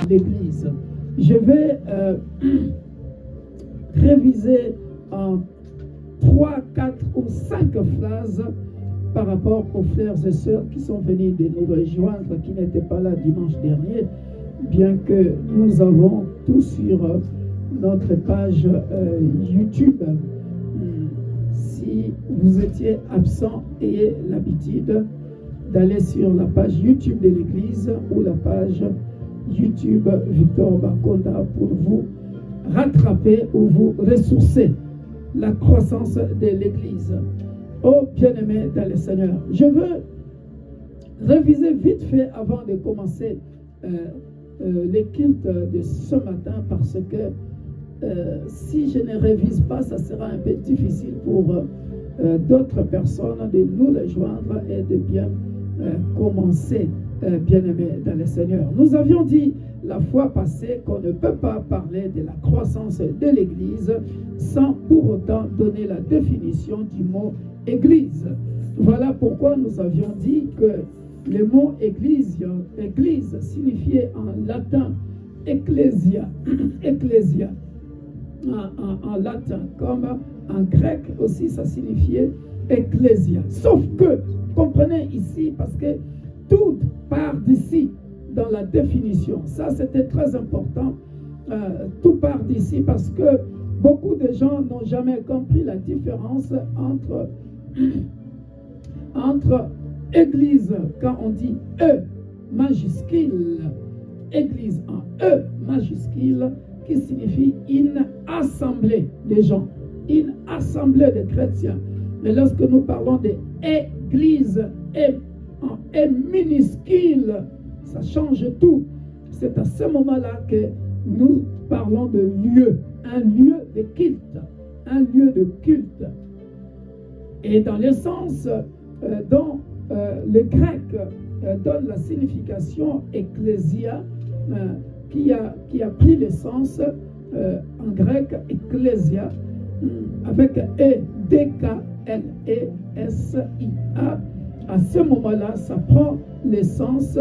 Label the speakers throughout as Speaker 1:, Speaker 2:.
Speaker 1: l'Église. Je vais réviser en 3, 4 ou 5 phrases par rapport aux frères et sœurs qui sont venus de nous rejoindre, qui n'étaient pas là dimanche dernier, bien que nous avons tout sur notre page YouTube. Si vous étiez absent, ayez l'habitude d'aller sur la page YouTube de l'Église ou la page YouTube Victor Bakonda pour vous rattraper ou vous ressourcer la croissance de l'Église. Oh bien-aimés dans le Seigneur, je veux réviser vite fait avant de commencer les cultes de ce matin parce que si je ne révise pas, ça sera un peu difficile pour d'autres personnes de nous rejoindre et de bien commencer, bien-aimés dans le Seigneur. Nous avions dit la fois passée qu'on ne peut pas parler de la croissance de l'Église sans pour autant donner la définition du mot Église. Voilà pourquoi nous avions dit que le mot Église signifiait en latin Ecclesia, Ecclesia en latin, comme en grec aussi ça signifiait Ecclesia. Sauf que, comprenez ici, parce que tout part d'ici dans la définition. Ça, c'était très important. Tout part d'ici parce que beaucoup de gens n'ont jamais compris la différence entre Église, quand on dit E majuscule, Église en E majuscule, qui signifie une assemblée de gens, une assemblée de chrétiens. Mais lorsque nous parlons d'Église en E minuscule, ça change tout. C'est à ce moment-là que nous parlons de lieu, un lieu de culte, un lieu de culte. Et dans le sens dont le grec donne la signification ecclésia, qui a pris le sens en grec ecclésia, avec E, D-K-L-E-S-I-A, à ce moment-là, ça prend le sens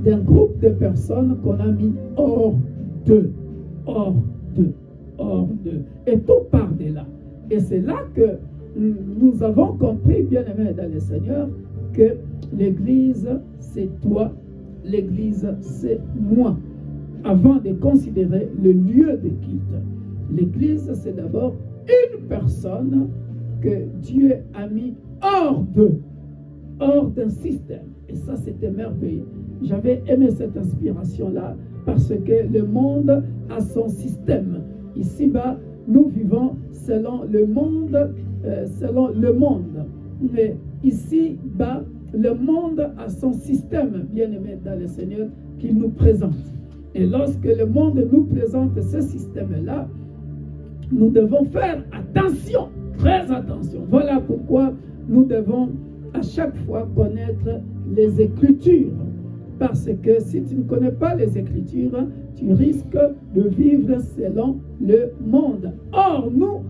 Speaker 1: d'un groupe de personnes qu'on a mis hors d'eux, hors d'eux, hors d'eux. Et tout part de là. Et c'est là que nous avons compris, bien-aimés dans le Seigneur, que l'Église, c'est toi, l'Église, c'est moi. Avant de considérer le lieu de culte, l'Église, c'est d'abord une personne que Dieu a mis hors d'eux, hors d'un système. Et ça, c'était merveilleux. J'avais aimé cette inspiration-là parce que le monde a son système. Ici-bas, nous vivons selon le monde, Mais ici-bas, le monde a son système, bien-aimé dans le Seigneur, qu'il nous présente. Et lorsque le monde nous présente ce système-là, nous devons faire attention, très attention. Voilà pourquoi nous devons à chaque fois connaître les Écritures. Parce que si tu ne connais pas les Écritures, tu risques de vivre selon le monde. Or, nous,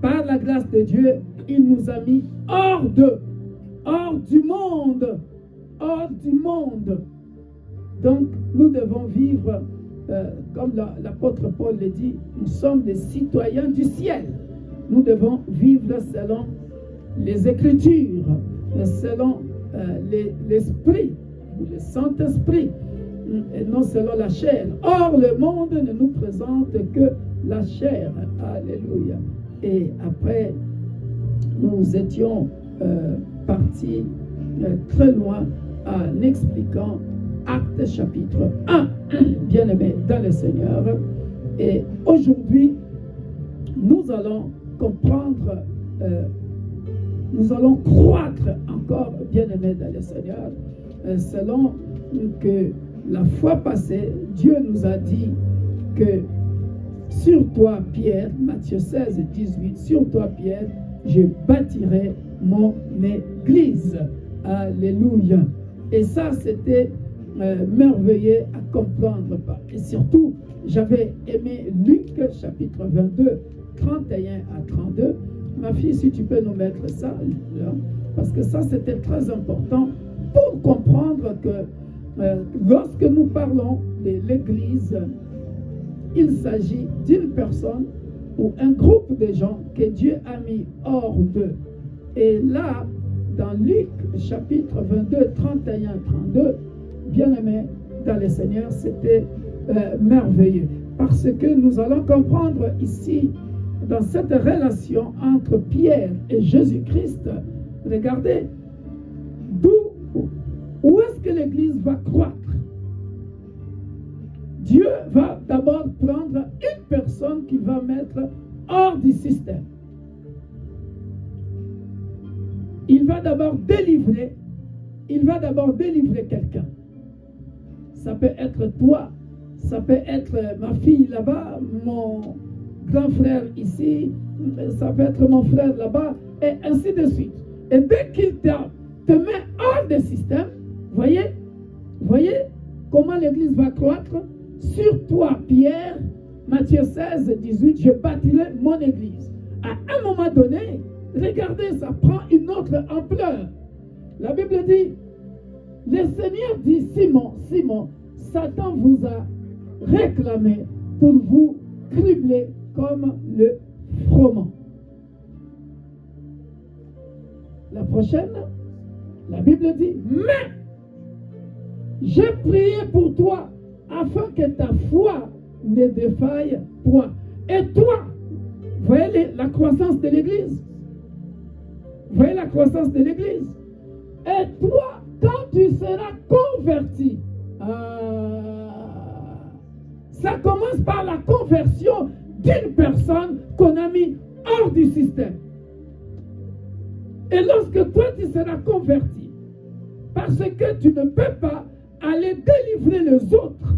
Speaker 1: par la grâce de Dieu, il nous a mis hors du monde, hors du monde. Donc, nous devons vivre, comme l'apôtre Paul le dit, nous sommes des citoyens du ciel. Nous devons vivre selon les Écritures, selon l'Esprit, ou le Saint-Esprit, et non selon la chair. Or, le monde ne nous présente que la chair. Alléluia. Et après, nous étions partis très loin en expliquant Actes chapitre 1, bien-aimés dans le Seigneur. Et aujourd'hui, nous allons comprendre, nous allons croître encore, bien-aimés dans le Seigneur, selon que la fois passée, Dieu nous a dit que sur toi, Pierre, Matthieu 16, 18, sur toi, Pierre, je bâtirai mon église. Alléluia. Et ça, c'était merveilleux à comprendre. Et surtout, j'avais aimé Luc, chapitre 22, 31 à 32. Ma fille, si tu peux nous mettre ça, parce que ça, c'était très important pour comprendre que lorsque nous parlons de l'Église, il s'agit d'une personne ou un groupe de gens que Dieu a mis hors d'eux. Et là, dans Luc chapitre 22, 31, 32, bien-aimés dans le Seigneur, c'était merveilleux. Parce que nous allons comprendre ici, dans cette relation entre Pierre et Jésus-Christ, regardez, où est-ce que l'Église va croître? Dieu va d'abord prendre une personne qui va mettre hors du système. Il va d'abord délivrer quelqu'un. Ça peut être toi, ça peut être ma fille là-bas, mon grand frère ici, ça peut être mon frère là-bas, et ainsi de suite. Et dès qu'il te met hors du système, voyez comment l'Église va croître? Sur toi, Pierre, Matthieu 16, 18, je bâtirai mon Église. À un moment donné, regardez, ça prend une autre ampleur. La Bible dit, le Seigneur dit, Simon, Simon, Satan vous a réclamé pour vous cribler comme le froment. La prochaine, la Bible dit, mais j'ai prié pour toi afin que ta foi ne défaille point. Et toi, voyez la croissance de l'Église. Voyez la croissance de l'Église. Et toi, quand tu seras converti, ça commence par la conversion d'une personne qu'on a mis hors du système. Et lorsque toi tu seras converti, parce que tu ne peux pas aller délivrer les autres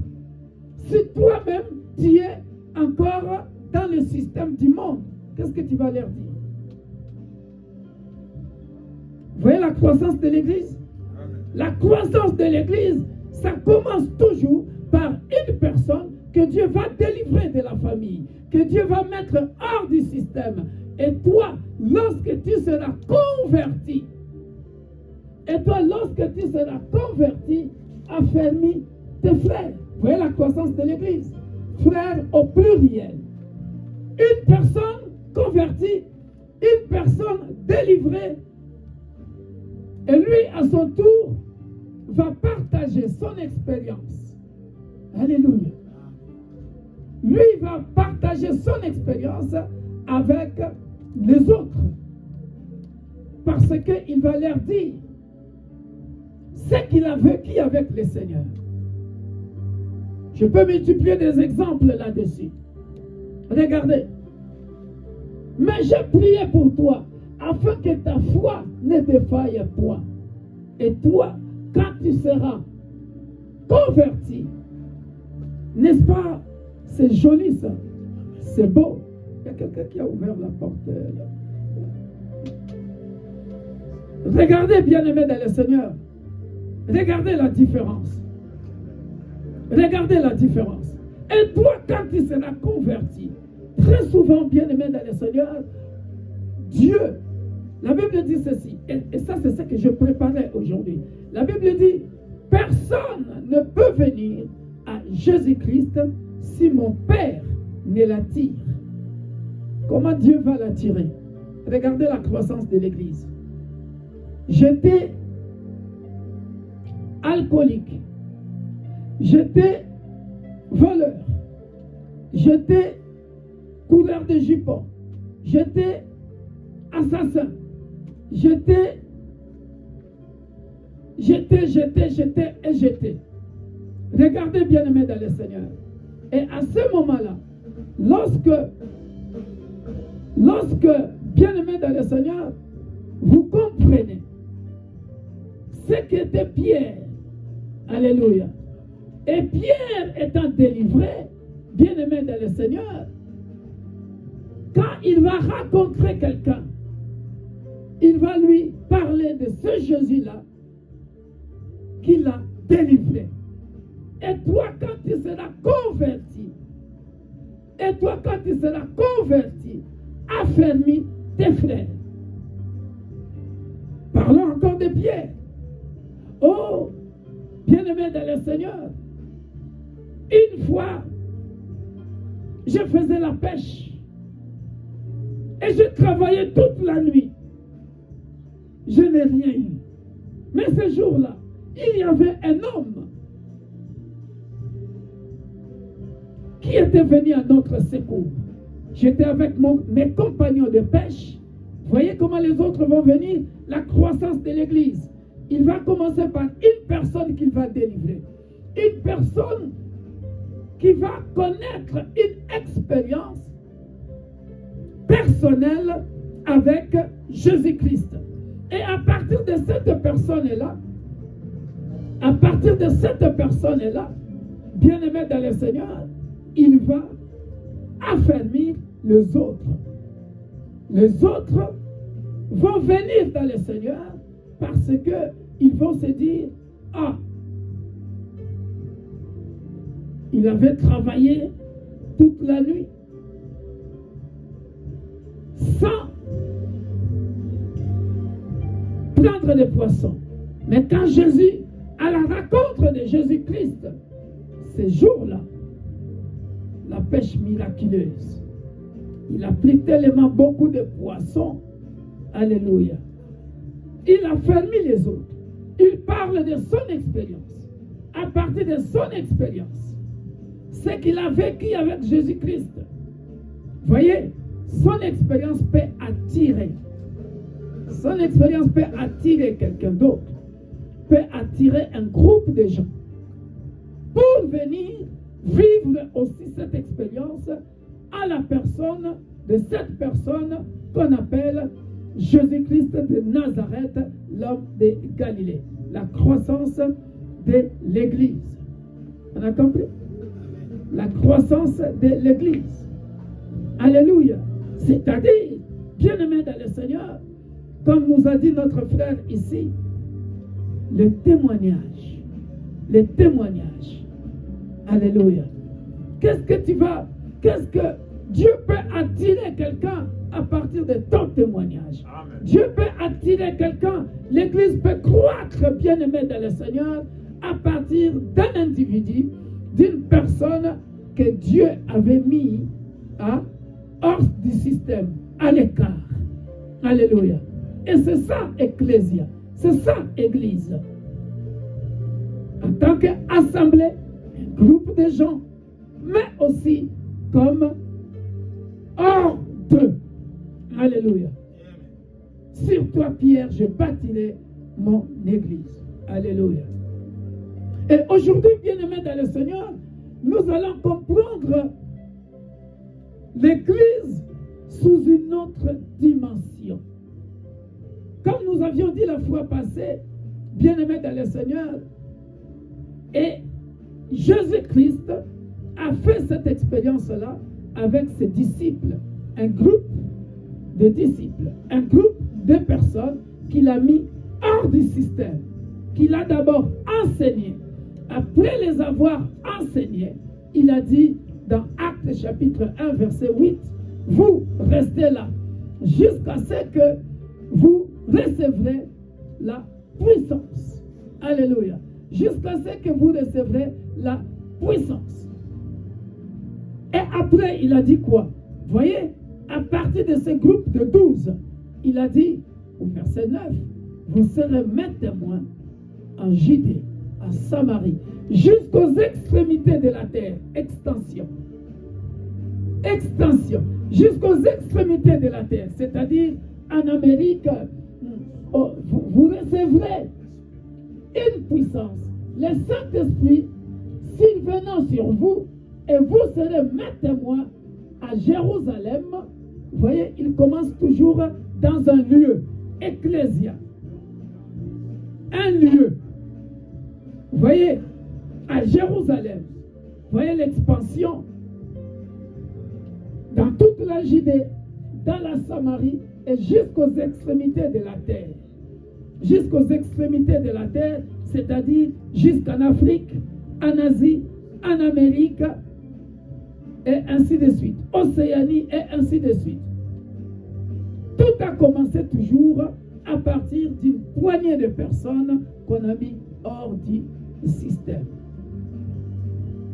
Speaker 1: si toi-même tu es encore dans le système du monde, qu'est-ce que tu vas leur dire? Vous voyez la croissance de l'Église? La croissance de l'Église, ça commence toujours par une personne que Dieu va délivrer de la famille, que Dieu va mettre hors du système. Et toi, lorsque tu seras converti, affermis tes frères. Vous voyez la croissance de l'Église? Frères au pluriel. Une personne convertie, une personne délivrée, et lui, à son tour, va partager son expérience. Alléluia. Lui va partager son expérience avec les autres. Parce qu'il va leur dire ce qu'il a vécu avec le Seigneur. Je peux multiplier des exemples là-dessus. Regardez. Mais j'ai prié pour toi afin que ta foi ne défaille point. Et toi, quand tu seras converti, n'est-ce pas? C'est joli ça. C'est beau. Il y a quelqu'un qui a ouvert la porte. Regardez, bien-aimés dans le Seigneur. Regardez la différence. Regardez la différence. Et toi, quand tu seras converti, très souvent, bien-aimé dans le Seigneur, Dieu, la Bible dit ceci, et ça c'est ce que je préparais aujourd'hui. La Bible dit, personne ne peut venir à Jésus-Christ si mon Père ne l'attire. Comment Dieu va l'attirer? Regardez la croissance de l'Église. J'étais alcoolique, j'étais voleur, j'étais coureur de jupons, j'étais assassin, j'étais. Regardez, bien-aimés dans le Seigneur. Et à ce moment-là, lorsque bien-aimés dans le Seigneur, vous comprenez ce qu'était Pierre. Alléluia. Et Pierre étant délivré, bien-aimé dans le Seigneur, quand il va rencontrer quelqu'un, il va lui parler de ce Jésus-là qui l'a délivré. Et toi, quand tu seras converti, affermis tes frères. Parlons encore de Pierre. Oh, bien-aimés dans le Seigneur, une fois, je faisais la pêche et je travaillais toute la nuit. Je n'ai rien eu. Mais ce jour-là, il y avait un homme qui était venu à notre secours. J'étais avec mes compagnons de pêche. Voyez comment les autres vont venir? La croissance de l'Église. Il va commencer par une personne qu'il va délivrer. Une personne qui va connaître une expérience personnelle avec Jésus-Christ. Et à partir de cette personne-là, bien-aimé dans le Seigneur, il va affermir les autres. Les autres vont venir dans le Seigneur parce qu'ils vont se dire, ah, il avait travaillé toute la nuit sans prendre des poissons. Mais quand Jésus, à la rencontre de Jésus-Christ, ces jours-là, la pêche miraculeuse, il a pris tellement beaucoup de poissons. Alléluia. Il a fermé les autres. Il parle de son expérience. À partir de son expérience, ce qu'il a vécu avec Jésus-Christ. Voyez, son expérience peut attirer. Son expérience peut attirer quelqu'un d'autre. Peut attirer un groupe de gens. Pour venir vivre aussi cette expérience à la personne de cette personne qu'on appelle Jésus-Christ de Nazareth, l'homme de Galilée. La croissance de l'Église. On a compris? La croissance de l'Église. Alléluia. C'est-à-dire, bien-aimés dans le Seigneur, comme nous a dit notre frère ici, le témoignage. Le témoignage. Alléluia. Qu'est-ce que Dieu peut attirer quelqu'un à partir de ton témoignage. Amen. Dieu peut attirer quelqu'un. L'Église peut croître, bien-aimé dans le Seigneur, à partir d'un individu, d'une personne que Dieu avait mis hors du système, à l'écart. Alléluia. Et c'est ça, Ecclésia. C'est ça, Église. En tant qu'assemblée, un groupe de gens, mais aussi comme hors d'eux. Alléluia. Sur toi, Pierre, je bâtirai mon Église. Alléluia. Et aujourd'hui, bien-aimés dans le Seigneur, nous allons comprendre l'Église sous une autre dimension. Comme nous avions dit la fois passée, bien-aimés dans le Seigneur, et Jésus-Christ a fait cette expérience-là avec ses disciples, un groupe de disciples, un groupe de personnes qu'il a mis hors du système, qu'il a d'abord enseigné. Après les avoir enseignés, il a dit dans Actes chapitre 1 verset 8, vous restez là jusqu'à ce que vous recevrez la puissance. Alléluia. Jusqu'à ce que vous recevrez la puissance. Et après, il a dit quoi? Voyez, à partir de ce groupe de 12, il a dit, au verset 9, vous serez mes témoins en Judée, en Samarie, jusqu'aux extrémités de la terre. Extension. Extension. Jusqu'aux extrémités de la terre. C'est-à-dire, en Amérique, vous recevrez une puissance. Le Saint-Esprit survenant sur vous, et vous serez mes témoins à Jérusalem. Vous voyez, il commence toujours dans un lieu, Ecclésia. Un lieu. Vous voyez, à Jérusalem. Vous voyez l'expansion. Dans toute la Judée, dans la Samarie et jusqu'aux extrémités de la terre. Jusqu'aux extrémités de la terre, c'est-à-dire jusqu'en Afrique, en Asie, en Amérique, et ainsi de suite. Océanie, et ainsi de suite. Tout a commencé toujours à partir d'une poignée de personnes qu'on a mis hors du système.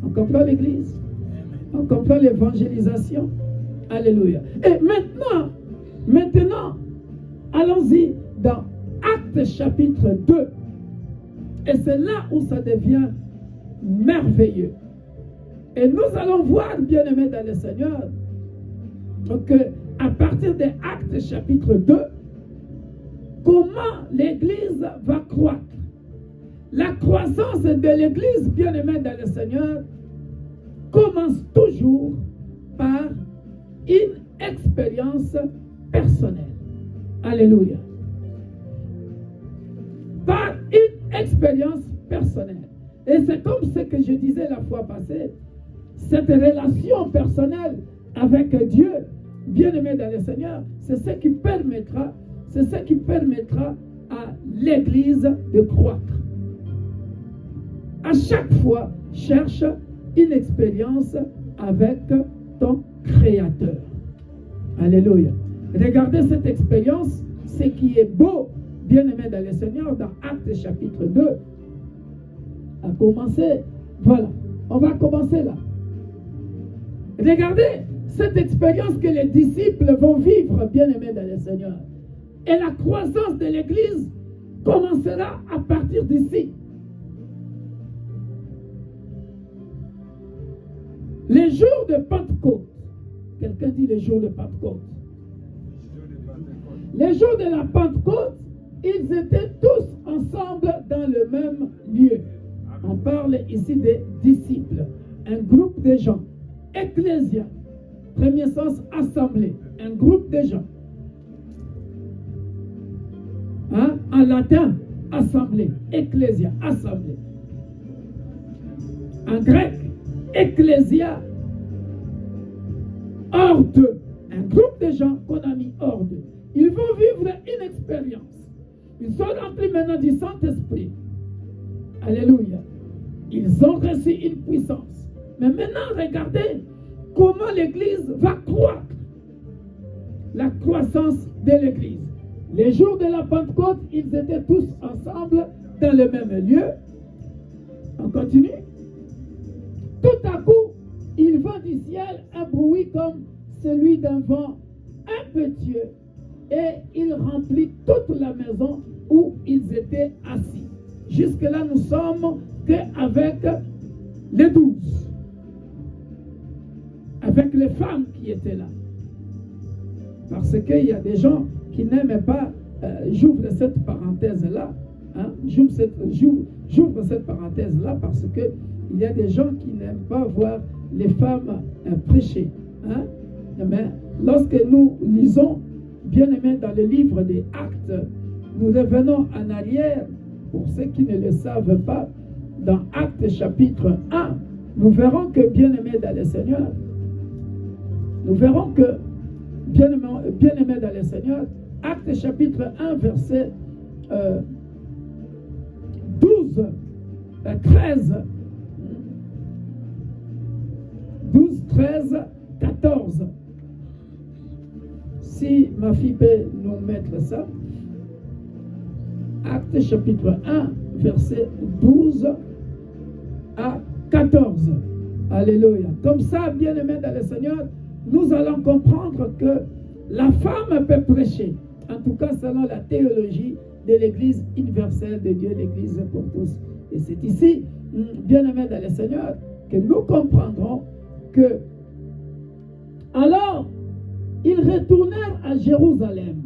Speaker 1: On comprend l'Église? On comprend l'évangélisation? Alléluia. Et maintenant, allons-y dans Actes chapitre 2. Et c'est là où ça devient merveilleux. Et nous allons voir, bien-aimés dans le Seigneur, que à partir de Actes chapitre 2, comment l'Église va croître. La croissance de l'Église, bien-aimée dans le Seigneur, commence toujours par une expérience personnelle. Alléluia. Par une expérience personnelle. Et c'est comme ce que je disais la fois passée, cette relation personnelle avec Dieu, bien-aimé dans le Seigneur, c'est ce qui permettra à l'Église de croître. À chaque fois, cherche une expérience avec ton Créateur. Alléluia. Regardez cette expérience, ce qui est beau, bien-aimé dans le Seigneur, dans Actes chapitre 2, a commencé. Voilà, on va commencer là. Regardez cette expérience que les disciples vont vivre, bien-aimés dans le Seigneur. Et la croissance de l'Église commencera à partir d'ici. Les jours de Pentecôte. Quelqu'un dit les jours de Pentecôte. Les jours de la Pentecôte, ils étaient tous ensemble dans le même lieu. On parle ici des disciples, un groupe de gens. Ecclésia, premier sens, assemblée, un groupe de gens. En latin, assemblée, ecclésia, assemblée. En grec, ecclésia, hors d'eux. Un groupe de gens qu'on a mis hors d'eux. Ils vont vivre une expérience. Ils sont remplis maintenant du Saint-Esprit. Alléluia. Ils ont reçu une puissance. Mais maintenant, regardez comment l'Église va croître. La croissance de l'Église. Les jours de la Pentecôte, ils étaient tous ensemble dans le même lieu. On continue. Tout à coup, il vint du ciel un bruit comme celui d'un vent impétueux et il remplit toute la maison où ils étaient assis. Jusque-là, nous sommes qu'avec les 12. Avec les femmes qui étaient là. Parce qu'il y a des gens qui n'aiment pas, j'ouvre cette parenthèse-là, j'ouvre cette parenthèse-là parce qu'il y a des gens qui n'aiment pas voir les femmes prêcher. Mais lorsque nous lisons, bien aimé, dans le livre des Actes, nous revenons en arrière, pour ceux qui ne le savent pas, dans Actes chapitre 1, nous verrons que, bien aimé dans le Seigneur, nous verrons que, bien aimé dans le Seigneur, Actes chapitre 1, verset 12, 13, 12, 13, 14. Si ma fille peut nous mettre ça. Actes chapitre 1, verset 12 à 14. Alléluia. Comme ça, bien-aimés dans le Seigneur, nous allons comprendre que la femme peut prêcher. En tout cas, selon la théologie de l'Église universelle de Dieu, l'Église pour tous. Et c'est ici, bien-aimés dans le Seigneur, que nous comprendrons que alors, ils retournèrent à Jérusalem,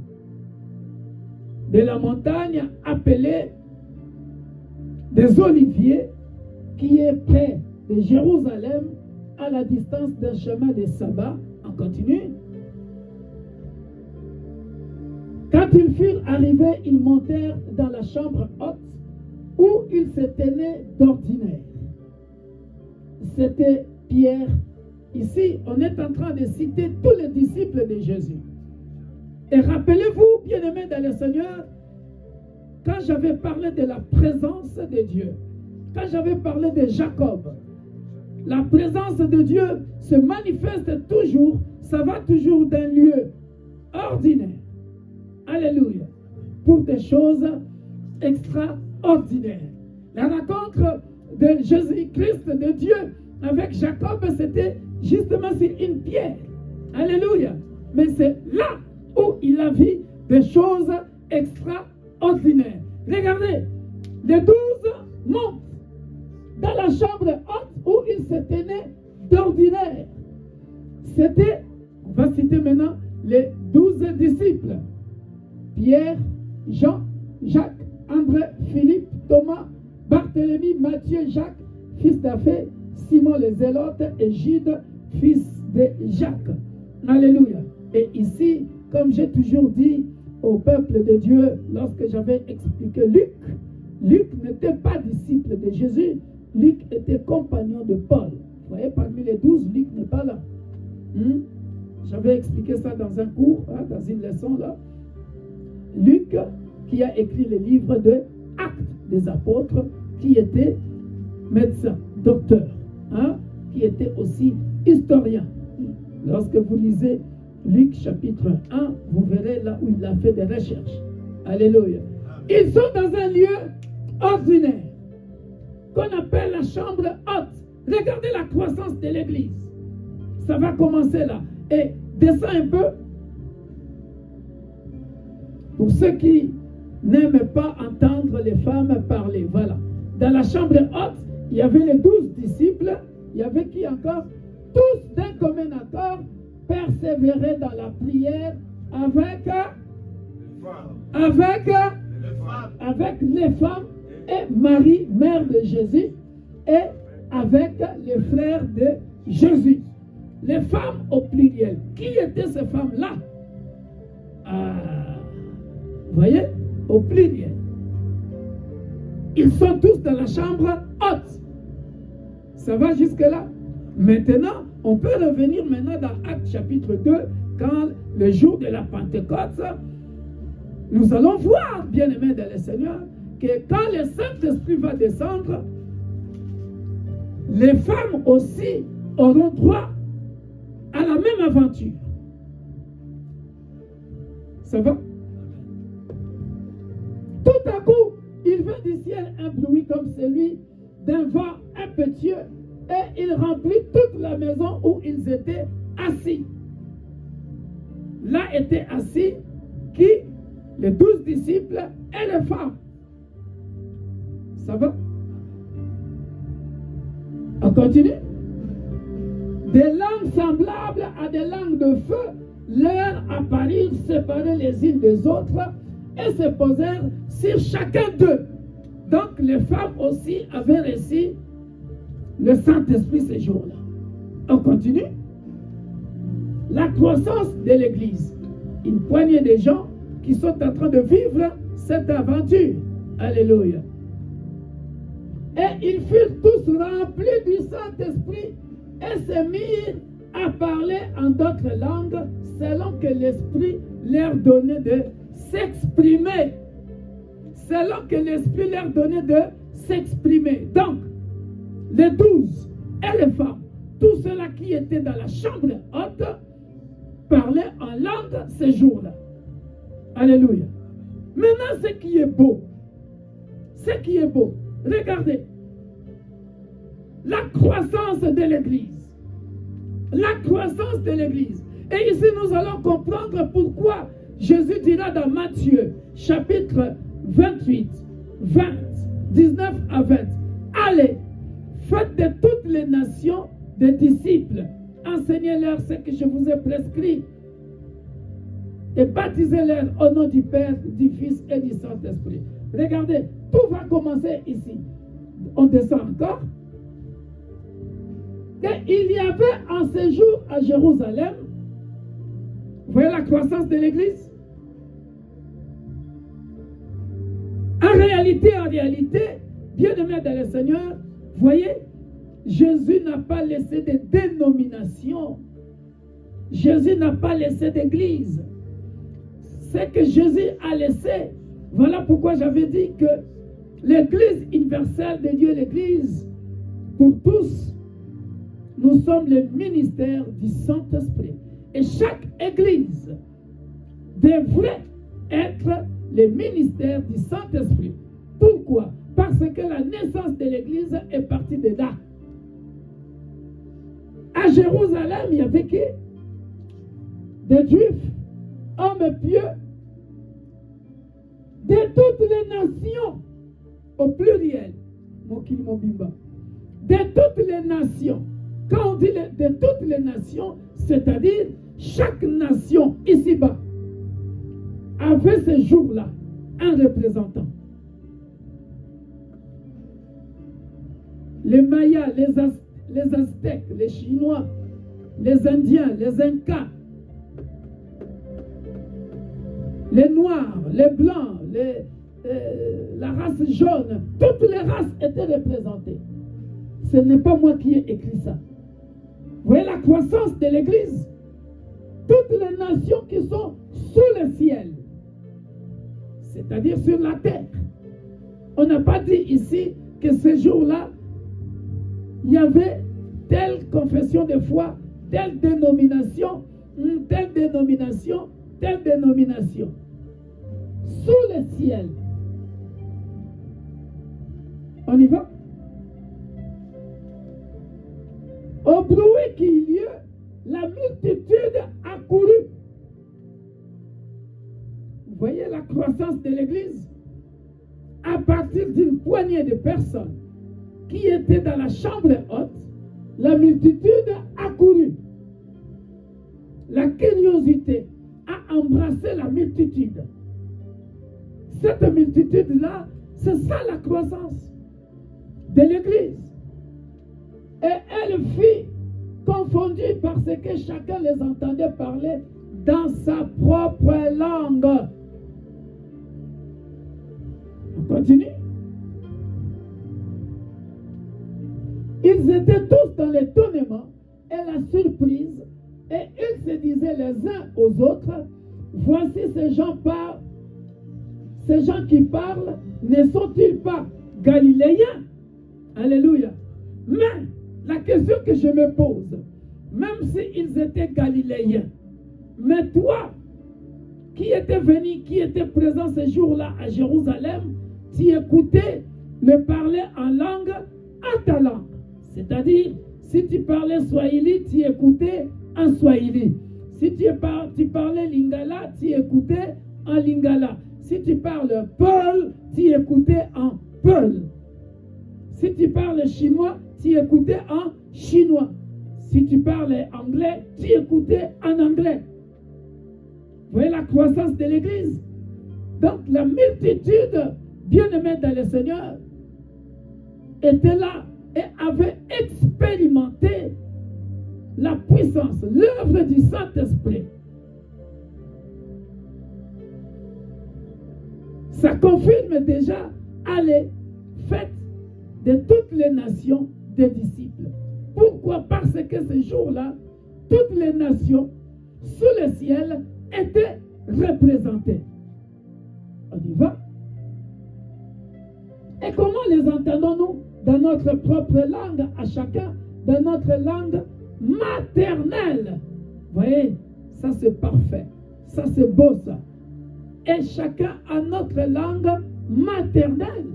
Speaker 1: de la montagne appelée des Oliviers, qui est près de Jérusalem, à la distance d'un chemin de sabbat. On continue. Quand ils furent arrivés, ils montèrent dans la chambre haute où ils se tenaient d'ordinaire. C'était Pierre. Ici, on est en train de citer tous les disciples de Jésus. Et rappelez-vous, bien-aimés dans le Seigneur, quand j'avais parlé de la présence de Dieu, quand j'avais parlé de Jacob, la présence de Dieu se manifeste toujours, ça va toujours d'un lieu ordinaire. Alléluia. Pour des choses extraordinaires. La rencontre de Jésus-Christ, de Dieu, avec Jacob, c'était justement sur une pierre. Alléluia. Mais c'est là où il a vu des choses extraordinaires. Regardez, les 12 montent dans la chambre haute où ils se tenaient d'ordinaire. C'était, on va citer maintenant, les 12 disciples. Pierre, Jean, Jacques, André, Philippe, Thomas, Barthélemy, Matthieu, Jacques, fils d'Alphée, Simon le Zélote et Jude, fils de Jacques. Alléluia. Et ici, comme j'ai toujours dit au peuple de Dieu, lorsque j'avais expliqué Luc, Luc n'était pas disciple de Jésus, Luc était compagnon de Paul. Vous voyez, parmi les 12, Luc n'est pas là. J'avais expliqué ça dans un cours, dans une leçon là. Luc, qui a écrit le livre de Actes des Apôtres, qui était médecin, docteur, qui était aussi historien. Lorsque vous lisez Luc chapitre 1, vous verrez là où il a fait des recherches. Alléluia. Ils sont dans un lieu ordinaire, qu'on appelle la chambre haute. Regardez la croissance de l'église. Ça va commencer là. Et descend un peu. Pour ceux qui n'aiment pas entendre les femmes parler. Voilà. Dans la chambre haute, il y avait les 12 disciples. Il y avait qui encore? Tous d'un commun accord persévéraient dans la prière avec les femmes et Marie, mère de Jésus, et avec les frères de Jésus. Les femmes au pluriel. Qui étaient ces femmes-là? Vous voyez? Au pluriel. Ils sont tous dans la chambre haute. Ça va jusque-là? Maintenant, on peut revenir maintenant dans Actes chapitre 2, quand le jour de la Pentecôte, nous allons voir, bien-aimés dans le Seigneur, que quand le Saint-Esprit va descendre, les femmes aussi auront droit à la même aventure. Ça va? Tout à coup, il vint du ciel un bruit comme celui d'un vent impétueux et il remplit toute la maison où ils étaient assis. Là étaient assis qui? Les 12 disciples et les femmes. Ça va? On continue? Des langues semblables à des langues de feu leur apparurent séparées les unes des autres et se posèrent sur chacun d'eux. Donc les femmes aussi avaient reçu le Saint-Esprit ce jour-là. On continue? La croissance de l'Église. Une poignée de gens qui sont en train de vivre cette aventure. Alléluia. Et ils furent tous remplis du Saint-Esprit et se mirent à parler en d'autres langues selon que l'Esprit leur donnait de s'exprimer. Selon que l'Esprit leur donnait de s'exprimer. Donc, les 12 et les femmes, tous ceux-là qui étaient dans la chambre haute, parlaient en langue ces jours-là. Alléluia. Maintenant, ce qui est beau, regardez, la croissance de l'Église. La croissance de l'Église. Et ici, nous allons comprendre pourquoi Jésus dira dans Matthieu, chapitre 28, 20, 19 à 20, allez, faites de toutes les nations des disciples, enseignez-leur ce que je vous ai prescrit, et baptisez-les au nom du Père, du Fils et du Saint-Esprit. Regardez, tout va commencer ici. On descend encore. Et il y avait en séjour à Jérusalem, vous voyez la croissance de l'Église? En réalité, bien-aimés dans le Seigneur, voyez, Jésus n'a pas laissé de dénomination. Jésus n'a pas laissé d'église. Ce que Jésus a laissé, voilà pourquoi j'avais dit que l'église universelle de Dieu, l'église pour tous, nous sommes le ministère du Saint-Esprit. Et chaque église devrait être le ministère du Saint-Esprit. Pourquoi? Parce que la naissance de l'Église est partie de là. À Jérusalem, il y avait qui? Des Juifs, hommes pieux, de toutes les nations, au pluriel, de toutes les nations. Quand on dit de toutes les nations, c'est-à-dire chaque nation ici-bas avait ce jour-là un représentant. Les Mayas, les Aztèques, les Chinois, les Indiens, les Incas, les Noirs, les Blancs, la race jaune, toutes les races étaient représentées. Ce n'est pas moi qui ai écrit ça. Vous voyez la croissance de l'Église? Toutes les nations qui sont sous le ciel, c'est-à-dire sur la terre. On n'a pas dit ici que ce jour-là, il y avait telle confession de foi, telle dénomination, telle dénomination, telle dénomination. Sous le ciel. On y va? Au bruit qui eut lieu, la multitude accourut. Vous voyez la croissance de l'Église? À partir d'une poignée de personnes qui étaient dans la chambre haute, la multitude accourut. La curiosité a embrassé la multitude. Cette multitude-là, c'est ça la croissance de l'Église. Et elle fut confondue parce que chacun les entendait parler dans sa propre langue. On continue. Ils étaient tous dans l'étonnement et la surprise, et ils se disaient les uns aux autres, voici ces gens qui parlent, ne sont-ils pas galiléens? Alléluia. Mais la question que je me pose, même s'ils étaient galiléens, mais toi, qui étais venu, qui était présent ce jour-là à Jérusalem, tu écoutais le parler en langue à ta langue. C'est-à-dire, si tu parlais Swahili, tu écoutais en Swahili. Si tu parlais Lingala, tu écoutais en Lingala. Si tu parles Peul, tu écoutais en Peul. Si tu parles chinois, tu écoutais en chinois. Si tu parlais anglais, tu écoutais en anglais. Vous voyez la croissance de l'Église? Donc la multitude, bien-aimée dans le Seigneur, était là et avait expérimenté la puissance, l'œuvre du Saint-Esprit. Ça confirme déjà, allez, faites de toutes les nations des disciples. Pourquoi? Parce que ce jour-là, toutes les nations sous le ciel étaient représentées. On y va? Et comment les entendons-nous? Dans notre propre langue, à chacun, dans notre langue maternelle. Vous voyez, ça c'est parfait. Ça c'est beau ça. Et chacun a notre langue maternelle.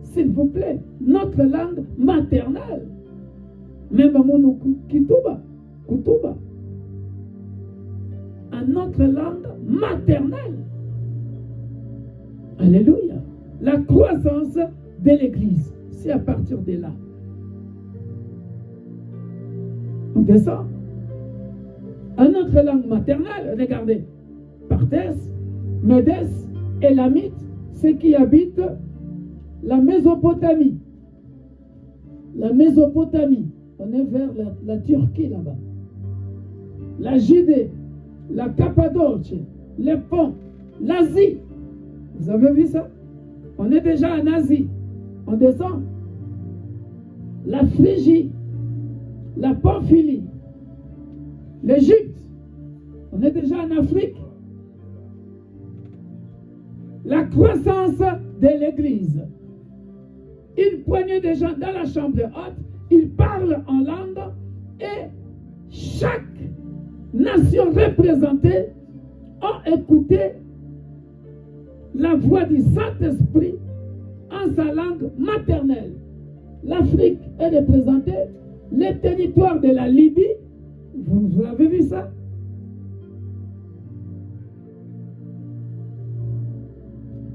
Speaker 1: S'il vous plaît, notre langue maternelle. Même mon Kituba, Kutuba. À notre langue maternelle. Alléluia. La croissance de l'Église. C'est à partir de là. On descend. À notre langue maternelle, regardez. Parthes, Médès, Élamite, ceux qui habitent la Mésopotamie. La Mésopotamie. On est vers la Turquie là-bas. La Judée, la Cappadoce, les Ponts, l'Asie. Vous avez vu ça? On est déjà en Asie. On descend. La Phrygie, la Pamphylie, l'Égypte. On est déjà en Afrique. La croissance de l'Église. Une poignée de gens dans la chambre haute, ils parlent en langue et chaque nation représentée a écouté la voix du Saint-Esprit en dans sa langue maternelle. L'Afrique est représentée, les territoires de la Libye, vous avez vu ça?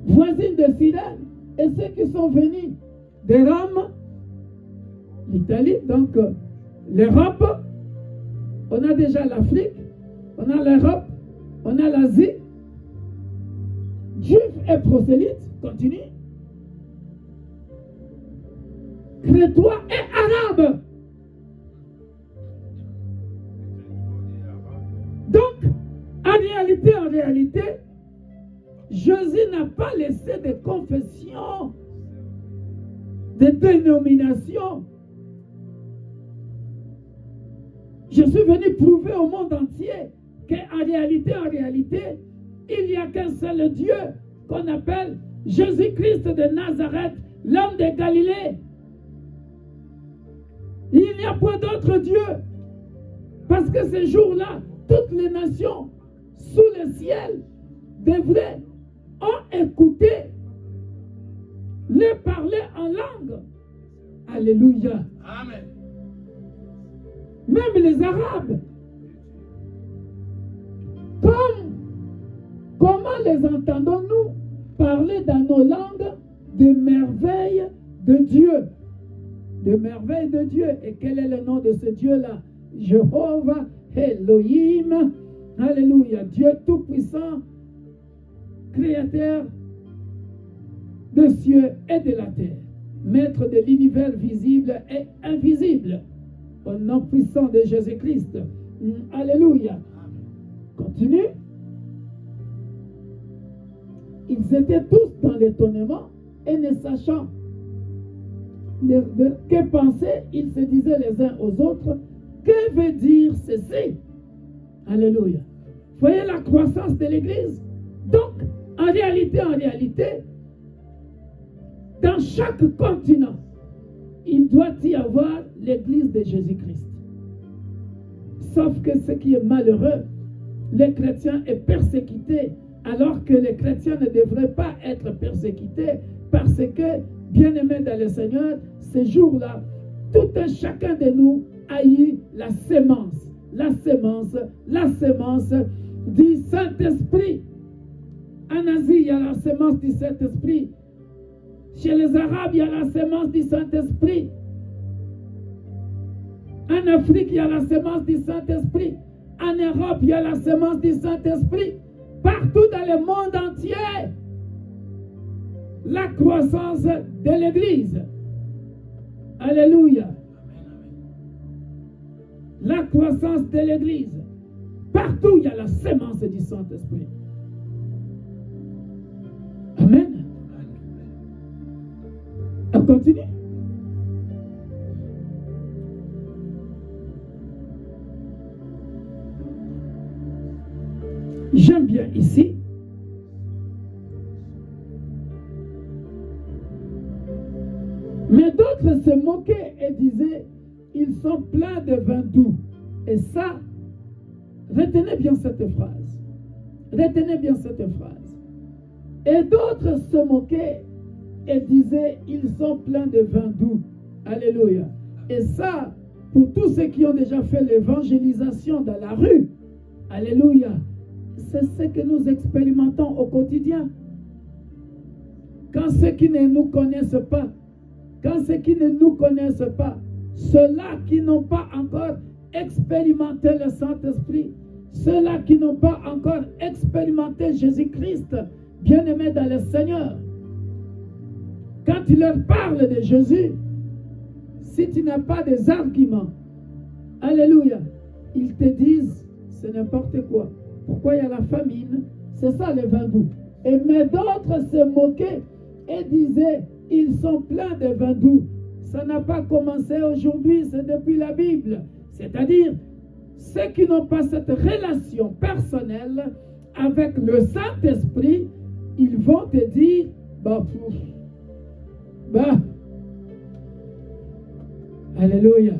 Speaker 1: Voisine de Cyrène, et ceux qui sont venus de Rome, l'Italie, donc l'Europe, on a déjà l'Afrique, on a l'Europe, on a l'Asie, juifs et prosélytes, continue, crétois et arabes. Donc, en réalité, Jésus n'a pas laissé de confession, de dénomination. Je suis venu prouver au monde entier qu'en réalité, il n'y a qu'un seul Dieu qu'on appelle Jésus-Christ de Nazareth, l'homme de Galilée. Il n'y a pas d'autre Dieu. Parce que ce jour-là, toutes les nations sous le ciel devraient écouté les parler en langue. Alléluia.
Speaker 2: Amen.
Speaker 1: Même les Arabes. Comment les entendons-nous parler dans nos langues de merveilles de Dieu? De merveilles de Dieu. Et quel est le nom de ce Dieu-là? Jéhovah Elohim. Alléluia. Dieu Tout-Puissant, Créateur des cieux et de la terre, Maître de l'univers visible et invisible, au nom puissant de Jésus-Christ. Alléluia. Continue. Ils étaient tous dans l'étonnement et ne sachant que penser, ils se disaient les uns aux autres, que veut dire ceci? Alléluia. Voyez la croissance de l'Église. Donc, en réalité, dans chaque continent, il doit y avoir l'Église de Jésus-Christ. Sauf que ce qui est malheureux, les chrétiens sont persécutés, alors que les chrétiens ne devraient pas être persécutés, parce que, bien-aimés dans le Seigneur, ces jours-là, tout un chacun de nous a eu la sémence du Saint-Esprit. En Asie, il y a la sémence du Saint-Esprit. Chez les Arabes, il y a la sémence du Saint-Esprit. En Afrique, il y a la sémence du Saint-Esprit. En Europe, il y a la sémence du Saint-Esprit. Partout dans le monde entier, la croissance de l'Église. Alléluia. La croissance de l'Église. Partout, il y a la sémence du Saint-Esprit. Amen. On continue. J'aime bien ici. Mais d'autres se moquaient et disaient, ils sont pleins de vin doux. Et ça, retenez bien cette phrase. Retenez bien cette phrase. Et d'autres se moquaient et disaient, ils sont pleins de vin doux. Alléluia. Et ça, pour tous ceux qui ont déjà fait l'évangélisation dans la rue, alléluia, c'est ce que nous expérimentons au quotidien. Quand ceux qui ne nous connaissent pas, ceux-là qui n'ont pas encore expérimenté le Saint-Esprit, ceux-là qui n'ont pas encore expérimenté Jésus-Christ, bien-aimés dans le Seigneur, quand tu leur parles de Jésus, si tu n'as pas des arguments, alléluia, ils te disent, c'est n'importe quoi. Pourquoi il y a la famine? C'est ça le vin doux. Mais d'autres se moquaient et disaient, ils sont pleins de vin doux. Ça n'a pas commencé aujourd'hui, c'est depuis la Bible. C'est-à-dire, ceux qui n'ont pas cette relation personnelle avec le Saint-Esprit, ils vont te dire, alléluia.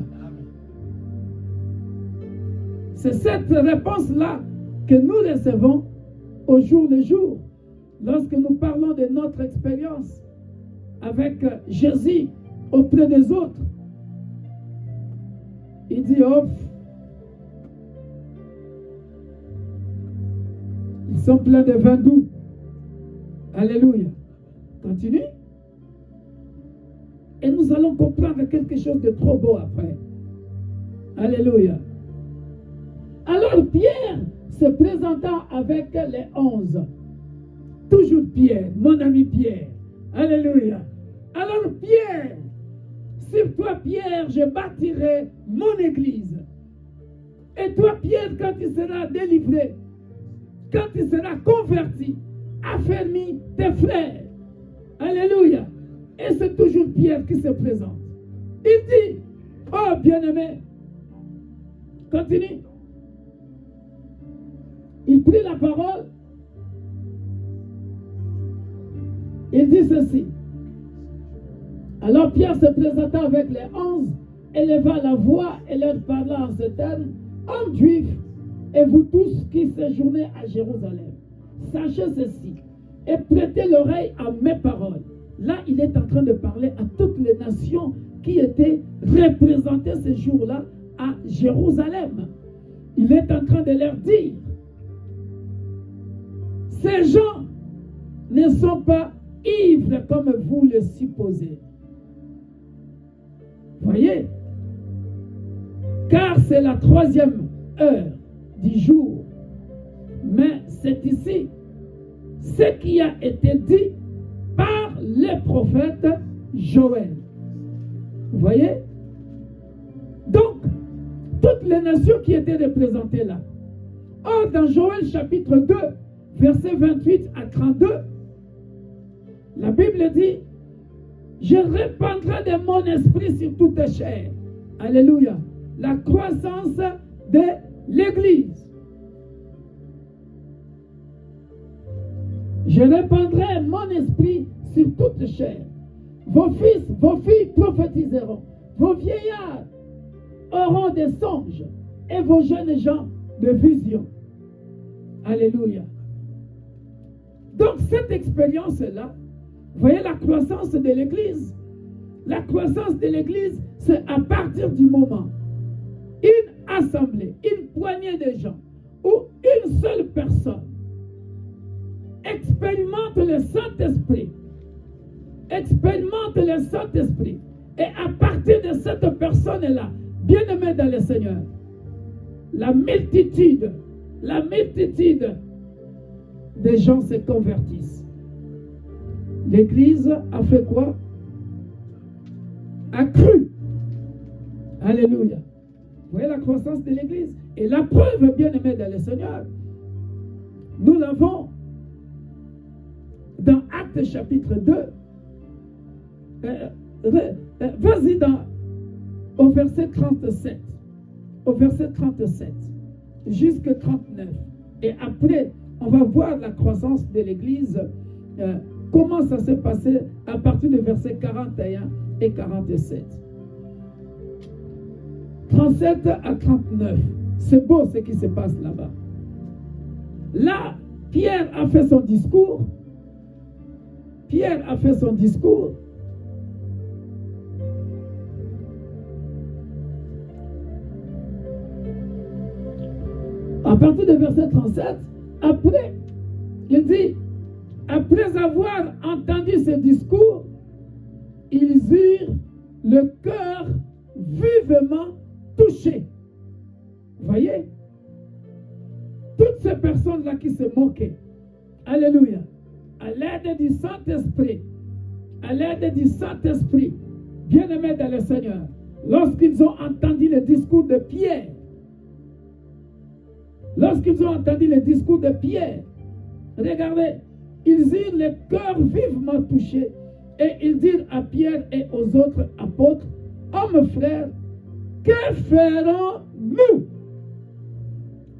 Speaker 1: C'est cette réponse-là que nous recevons au jour le jour, lorsque nous parlons de notre expérience avec Jésus auprès des autres. Il dit, oh, ils sont pleins de vin doux. Alléluia. Continue. Et nous allons comprendre quelque chose de trop beau après. Alléluia. Alors Pierre se présentant avec les 11. Toujours Pierre, mon ami Pierre. Alléluia. Alors Pierre, sur toi Pierre, je bâtirai mon église. Et toi Pierre, quand tu seras délivré, quand tu seras converti, affermis tes frères. Alléluia. Et c'est toujours Pierre qui se présente. Il dit, oh bien-aimé, continue. Il prit la parole. Il dit ceci. Alors Pierre se présenta avec les 11, éleva la voix et leur parla en ces termes. Hommes juifs, et vous tous qui séjournez à Jérusalem, sachez ceci et prêtez l'oreille à mes paroles. Là, il est en train de parler à toutes les nations qui étaient représentées ce jour-là à Jérusalem. Il est en train de leur dire, ces gens ne sont pas ivres comme vous le supposez. Voyez? Car c'est la 3e heure du jour. Mais c'est ici ce qui a été dit par le prophète Joël. Vous voyez? Donc, toutes les nations qui étaient représentées là. Or, dans Joël chapitre 2, versets 28 à 32, la Bible dit, je répandrai de mon esprit sur toute chair. Alléluia. La croissance de l'Église. Je répandrai mon esprit sur toute chair. Vos fils, vos filles prophétiseront. Vos vieillards auront des songes. Et vos jeunes gens de visions. Alléluia. Donc cette expérience-là, vous voyez la croissance de l'Église. La croissance de l'Église, c'est à partir du moment une assemblée, une poignée de gens ou une seule personne expérimente le Saint-Esprit. Expérimente le Saint-Esprit. Et à partir de cette personne-là, bien-aimée dans le Seigneur, la multitude des gens se convertissent. L'Église a fait quoi? A cru. Alléluia. Vous voyez la croissance de l'Église? Et la preuve, bien-aimée dans le Seigneur, nous l'avons dans Actes chapitre 2. Vas-y au verset 37. Au verset 37 jusqu'à 39. Et après, on va voir la croissance de l'Église. Comment ça s'est passé à partir du verset 41 et 47. 37 à 39. C'est beau ce qui se passe là-bas. Là, Pierre a fait son discours. Pierre a fait son discours. À partir du verset 37, après, il dit, après avoir entendu ce discours, ils eurent le cœur vivement touché. Vous voyez? Toutes ces personnes-là qui se moquaient. Alléluia. À l'aide du Saint-Esprit. À l'aide du Saint-Esprit. Bien-aimés dans le Seigneur. Lorsqu'ils ont entendu le discours de Pierre. Lorsqu'ils ont entendu le discours de Pierre. Regardez. Ils eurent le cœur vivement touché. Et ils dirent à Pierre et aux autres apôtres, hommes frères, que ferons-nous?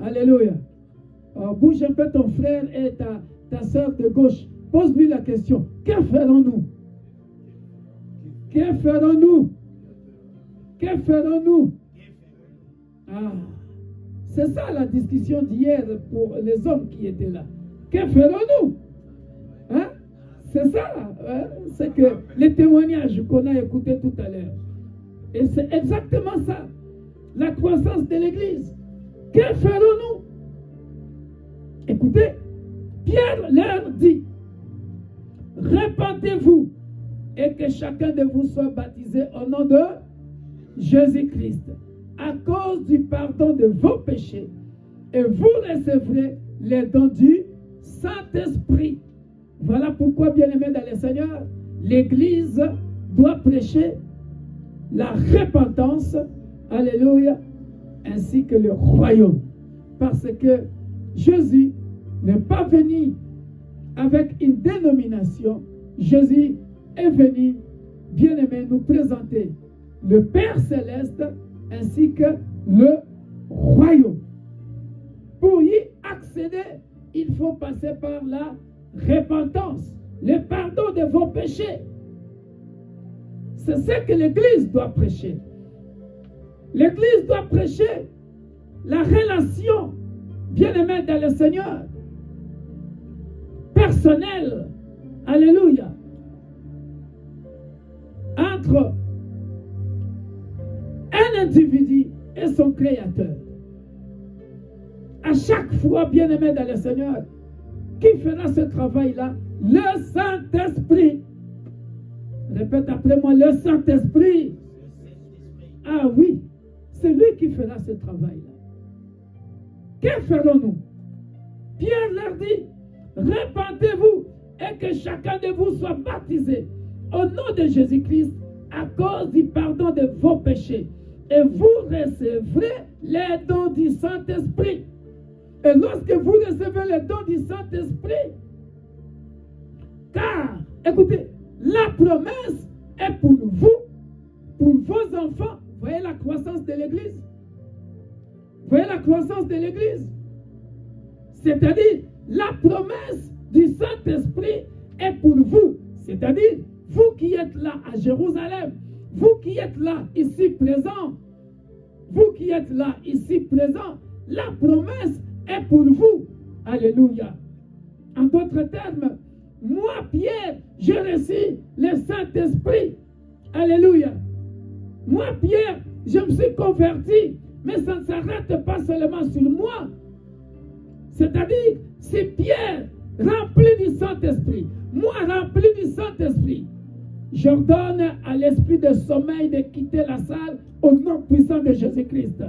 Speaker 1: Alléluia. Oh, bouge un peu ton frère et ta soeur de gauche. Pose-lui la question. Que ferons-nous? Que ferons-nous? Que ferons-nous? Ah, c'est ça la discussion d'hier pour les hommes qui étaient là. Que ferons-nous? Hein? C'est ça, hein? C'est que les témoignages qu'on a écoutés tout à l'heure. Et c'est exactement ça, la croissance de l'Église. Que ferons-nous? Écoutez, Pierre leur dit, répentez-vous et que chacun de vous soit baptisé au nom de Jésus-Christ à cause du pardon de vos péchés et vous recevrez les dons du Saint-Esprit. Voilà pourquoi, bien-aimés dans le Seigneur, l'Église doit prêcher la repentance, alléluia, ainsi que le royaume. Parce que Jésus n'est pas venu avec une dénomination. Jésus est venu, bien-aimé, nous présenter le Père Céleste ainsi que le royaume. Pour y accéder, il faut passer par la repentance, le pardon de vos péchés. C'est ce que l'Église doit prêcher. L'Église doit prêcher la relation, bien-aimée dans le Seigneur, personnelle, alléluia, entre un individu et son Créateur. À chaque fois, bien-aimé dans le Seigneur, qui fera ce travail-là? Le Saint-Esprit. Répète après moi, le Saint-Esprit. Ah oui, c'est lui qui fera ce travail-là. Que ferons-nous? Pierre leur dit, répentez-vous et que chacun de vous soit baptisé au nom de Jésus-Christ à cause du pardon de vos péchés. Et vous recevrez les dons du Saint-Esprit. Et lorsque vous recevez les dons du Saint-Esprit, car, écoutez, la promesse est pour vous, pour vos enfants. Voyez la croissance de l'Église? Voyez la croissance de l'Église? C'est-à-dire, la promesse du Saint-Esprit est pour vous. C'est-à-dire, vous qui êtes là à Jérusalem, vous qui êtes là, ici présent, vous qui êtes là, ici présent, la promesse est pour vous. Alléluia. En d'autres termes, moi, Pierre, j'ai reçu le Saint-Esprit. Alléluia. Moi, Pierre, je me suis converti, mais ça ne s'arrête pas seulement sur moi. C'est-à-dire, c'est Pierre rempli du Saint-Esprit, moi rempli du Saint-Esprit. J'ordonne à l'esprit de sommeil de quitter la salle au nom puissant de Jésus-Christ.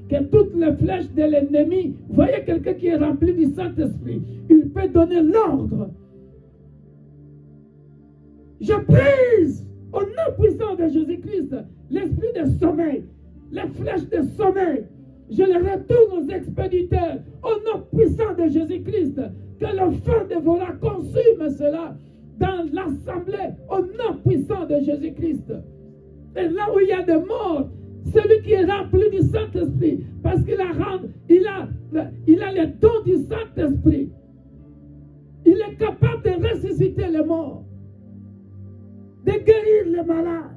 Speaker 1: Que toutes les flèches de l'ennemi, voyez quelqu'un qui est rempli du Saint-Esprit, il peut donner l'ordre. Je brise au nom puissant de Jésus-Christ l'esprit de sommeil, les flèches de sommeil. Je les retourne aux expéditeurs au nom puissant de Jésus-Christ. Que le feu dévorant consume cela dans l'assemblée au nom puissant de Jésus-Christ. Et là où il y a des morts, celui qui est rempli du Saint-Esprit, parce qu'il a les dons du Saint-Esprit, il est capable de ressusciter les morts, de guérir les malades.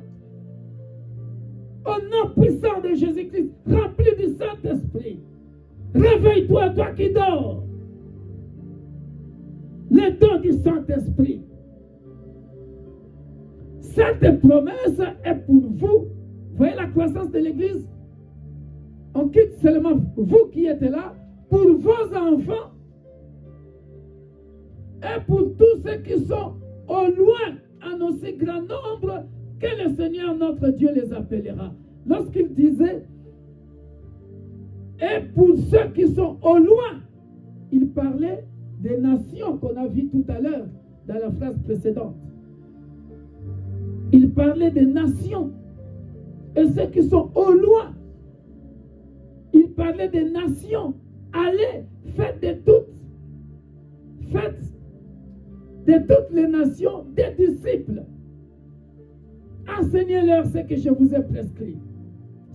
Speaker 1: Au nom puissant de Jésus-Christ, rempli du Saint-Esprit. Réveille-toi, toi qui dors. Les dons du Saint-Esprit. Cette promesse est pour vous. Voyez la croissance de l'Église? On quitte seulement vous qui êtes là, pour vos enfants et pour tous ceux qui sont au loin, en aussi grand nombre que le Seigneur notre Dieu les appellera. Lorsqu'il disait, et pour ceux qui sont au loin, il parlait des nations qu'on a vues tout à l'heure dans la phrase précédente. Il parlait des nations. Et ceux qui sont au loin, il parlait des nations. Allez, faites de toutes les nations des disciples. Enseignez-leur ce que je vous ai prescrit.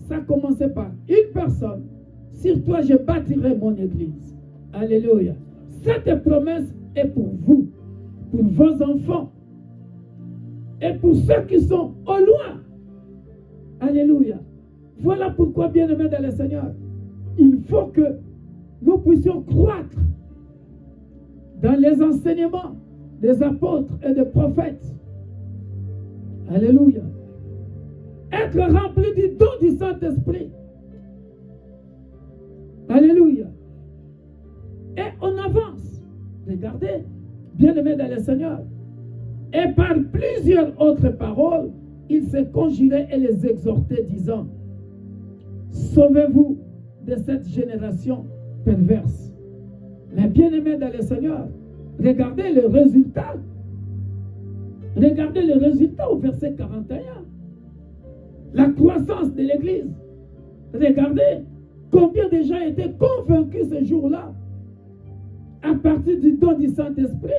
Speaker 1: Ça commençait par une personne. Sur toi, je bâtirai mon église. Alléluia. Cette promesse est pour vous, pour vos enfants et pour ceux qui sont au loin. Alléluia. Voilà pourquoi, bien-aimés dans le Seigneur, il faut que nous puissions croître dans les enseignements, des apôtres et des prophètes. Alléluia. Être rempli du don du Saint-Esprit. Alléluia. Et on avance. Regardez, bien-aimés dans le Seigneur. Et par plusieurs autres paroles, il se conjurait et les exhortait, disant, sauvez-vous de cette génération perverse. Mais bien-aimés dans le Seigneur, regardez le résultat. Regardez le résultat au verset 41. La croissance de l'Église. Regardez combien de gens étaient convaincus ce jour-là à partir du don du Saint-Esprit.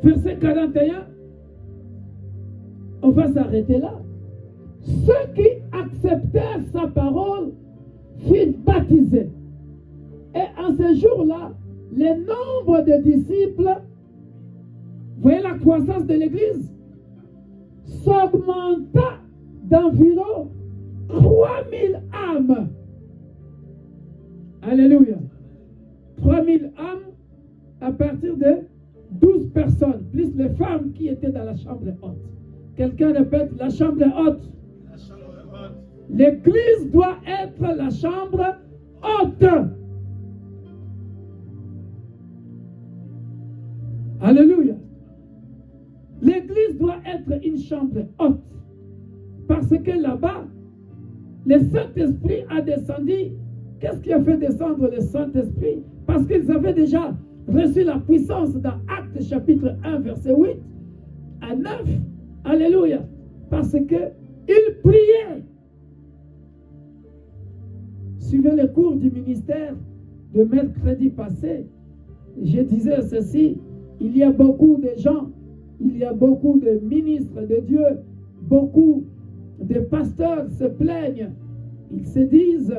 Speaker 1: Verset 41. On va s'arrêter là. Ceux qui acceptèrent sa parole furent baptisés. Et en ce jour-là, le nombre de disciples, voyez la croissance de l'Église, s'augmenta d'environ 3000 âmes. Alléluia. 3000 âmes à partir de 12 personnes, plus les femmes qui étaient dans la chambre haute. Quelqu'un répète, la chambre haute.
Speaker 2: La chambre haute.
Speaker 1: L'Église doit être la chambre haute. Alléluia. L'Église doit être une chambre haute. Parce que là-bas, le Saint-Esprit a descendu. Qu'est-ce qui a fait descendre le Saint-Esprit? Parce qu'ils avaient déjà reçu la puissance dans Actes chapitre 1, verset 8 à 9. Alléluia. Parce qu'ils priaient. Suivez le cours du ministère de mercredi passé. Je disais ceci, il y a beaucoup de gens, il y a beaucoup de ministres de Dieu, beaucoup de pasteurs se plaignent. Ils se disent,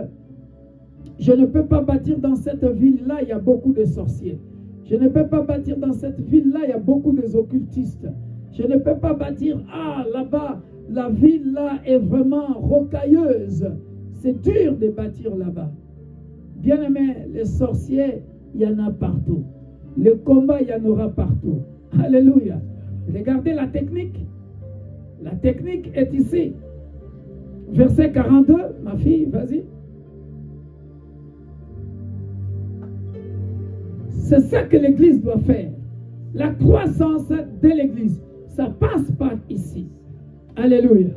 Speaker 1: je ne peux pas bâtir dans cette ville-là, il y a beaucoup de sorciers. Je ne peux pas bâtir dans cette ville-là, il y a beaucoup d'occultistes. Je ne peux pas bâtir, là-bas, la ville-là est vraiment rocailleuse. C'est dur de bâtir là-bas. Bien aimé, les sorciers, il y en a partout. Le combat, il y en aura partout. Alléluia. Regardez la technique. La technique est ici. Verset 42, ma fille, vas-y. C'est ça que l'Église doit faire. La croissance de l'Église, ça passe par ici. Alléluia.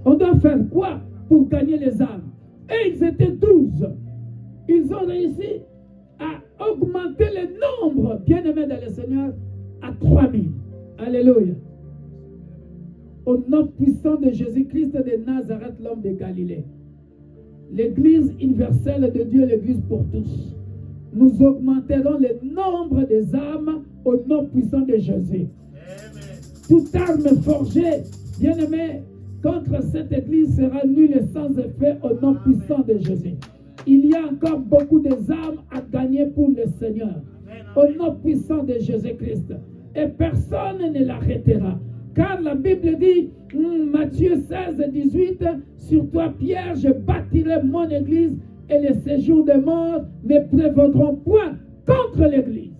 Speaker 1: On doit faire quoi pour gagner les âmes? Et ils étaient 12. Ils ont réussi à augmenter le nombre, bien-aimés dans le Seigneur, à 3000. Alléluia. Au nom puissant de Jésus-Christ de Nazareth, l'homme de Galilée. L'Église universelle de Dieu, l'Église pour tous. Nous augmenterons le nombre des âmes au nom puissant de Jésus. Amen. Toute arme forgée, bien-aimé, contre cette Église sera nulle et sans effet au nom puissant de Jésus. Il y a encore beaucoup d'âmes à gagner pour le Seigneur. Au nom puissant de Jésus-Christ. Et personne ne l'arrêtera. Car la Bible dit, Matthieu 16, 18, sur toi Pierre, je bâtirai mon Église et les séjours de mort ne prévaudront point contre l'Église.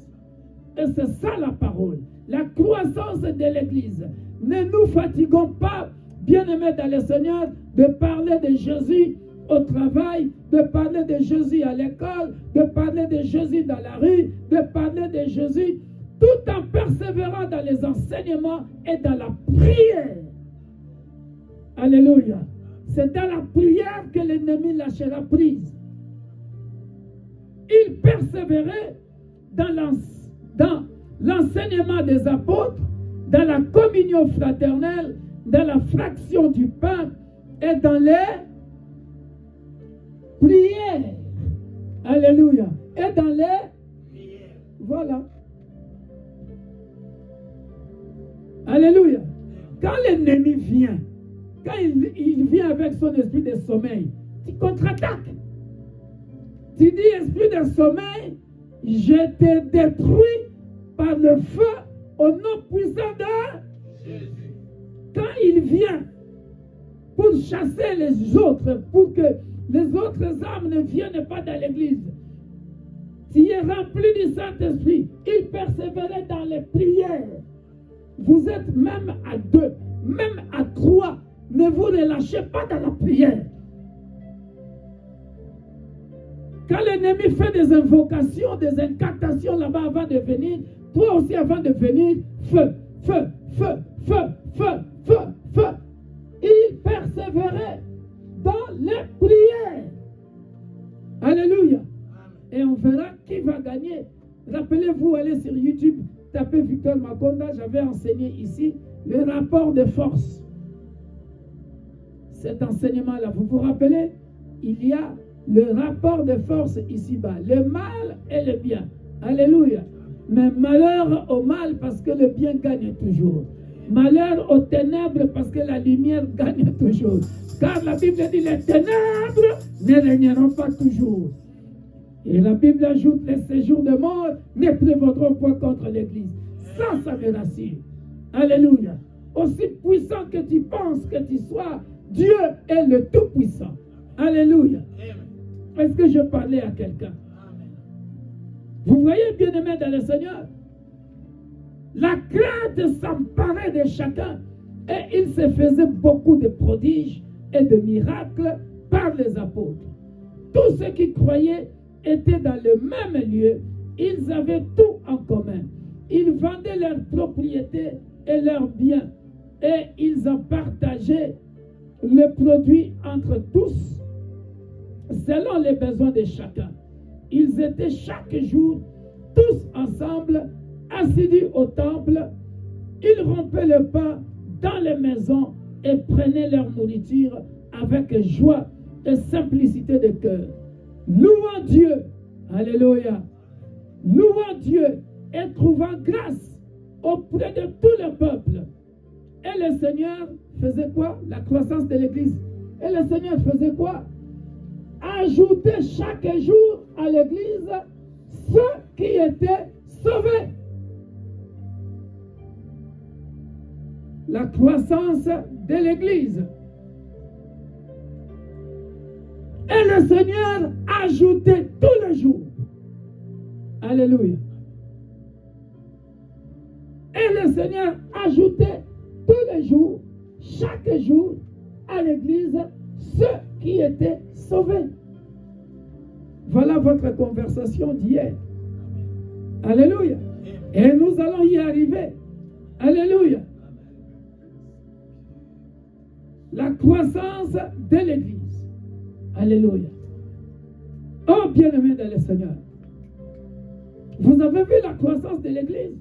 Speaker 1: Et c'est ça la parole. La croissance de l'Église. Ne nous fatiguons pas, bien-aimés dans le Seigneur, de parler de Jésus au travail, de parler de Jésus à l'école, de parler de Jésus dans la rue, de parler de Jésus tout en persévérant dans les enseignements et dans la prière. Alléluia. C'est dans la prière que l'ennemi lâchera prise. Il persévérait dans l'enseignement des apôtres, dans la communion fraternelle, dans la fraction du pain et dans les prières. Alléluia. Et dans les prières. Voilà. Alléluia. Quand l'ennemi vient, quand il vient avec son esprit de sommeil, tu contre-attaques. Tu dis, esprit de sommeil, je te détruis par le feu au nom puissant de Jésus. Quand il vient pour chasser les autres, pour que les autres âmes ne viennent pas dans l'église, tu es rempli du Saint-Esprit, il persévérait dans les prières. Vous êtes même à 2, même à 3. Ne vous relâchez pas dans la prière. Quand l'ennemi fait des invocations, des incantations là-bas avant de venir, toi aussi avant de venir, feu, feu, feu, feu, feu, feu, feu. Il persévérait dans les prières. Alléluia. Et on verra qui va gagner. Rappelez-vous, allez sur YouTube, tapez Victor Makonda, j'avais enseigné ici le rapport de force. Cet enseignement-là, vous vous rappelez, il y a le rapport de force ici-bas, le mal et le bien. Alléluia. Mais malheur au mal parce que le bien gagne toujours. Malheur aux ténèbres parce que la lumière gagne toujours. Car la Bible dit les ténèbres ne régneront pas toujours. Et la Bible ajoute les séjours de mort ne prévaudront point contre l'Église. Ça me rassure. Alléluia. Aussi puissant que tu penses que tu sois, Dieu est le Tout-Puissant. Alléluia. Est-ce que je parlais à quelqu'un? Vous voyez, bien-aimés dans le Seigneur, la crainte s'emparait de chacun et il se faisait beaucoup de prodiges et de miracles par les apôtres. Tous ceux qui croyaient étaient dans le même lieu, ils avaient tout en commun. Ils vendaient leurs propriétés et leurs biens et ils en partageaient le produit entre tous selon les besoins de chacun. Ils étaient chaque jour tous ensemble assidus au temple. Ils rompaient le pain dans les maisons et prenaient leur nourriture avec joie et simplicité de cœur. Louant Dieu, alléluia, louant Dieu et trouvant grâce auprès de tout le peuple. Et le Seigneur faisait quoi? La croissance de l'Église. Et le Seigneur faisait quoi? Ajouter chaque jour à l'Église ceux qui étaient sauvés. La croissance de l'Église. Et le Seigneur ajoutait tous les jours. Alléluia. Et le Seigneur ajoutait tous les jours, chaque jour, à l'Église, ceux qui étaient sauvés. Voilà votre conversation d'hier. Alléluia. Et nous allons y arriver. Alléluia. La croissance de l'Église. Alléluia. Oh, bien-aimés dans le Seigneur. Vous avez vu la croissance de l'Église?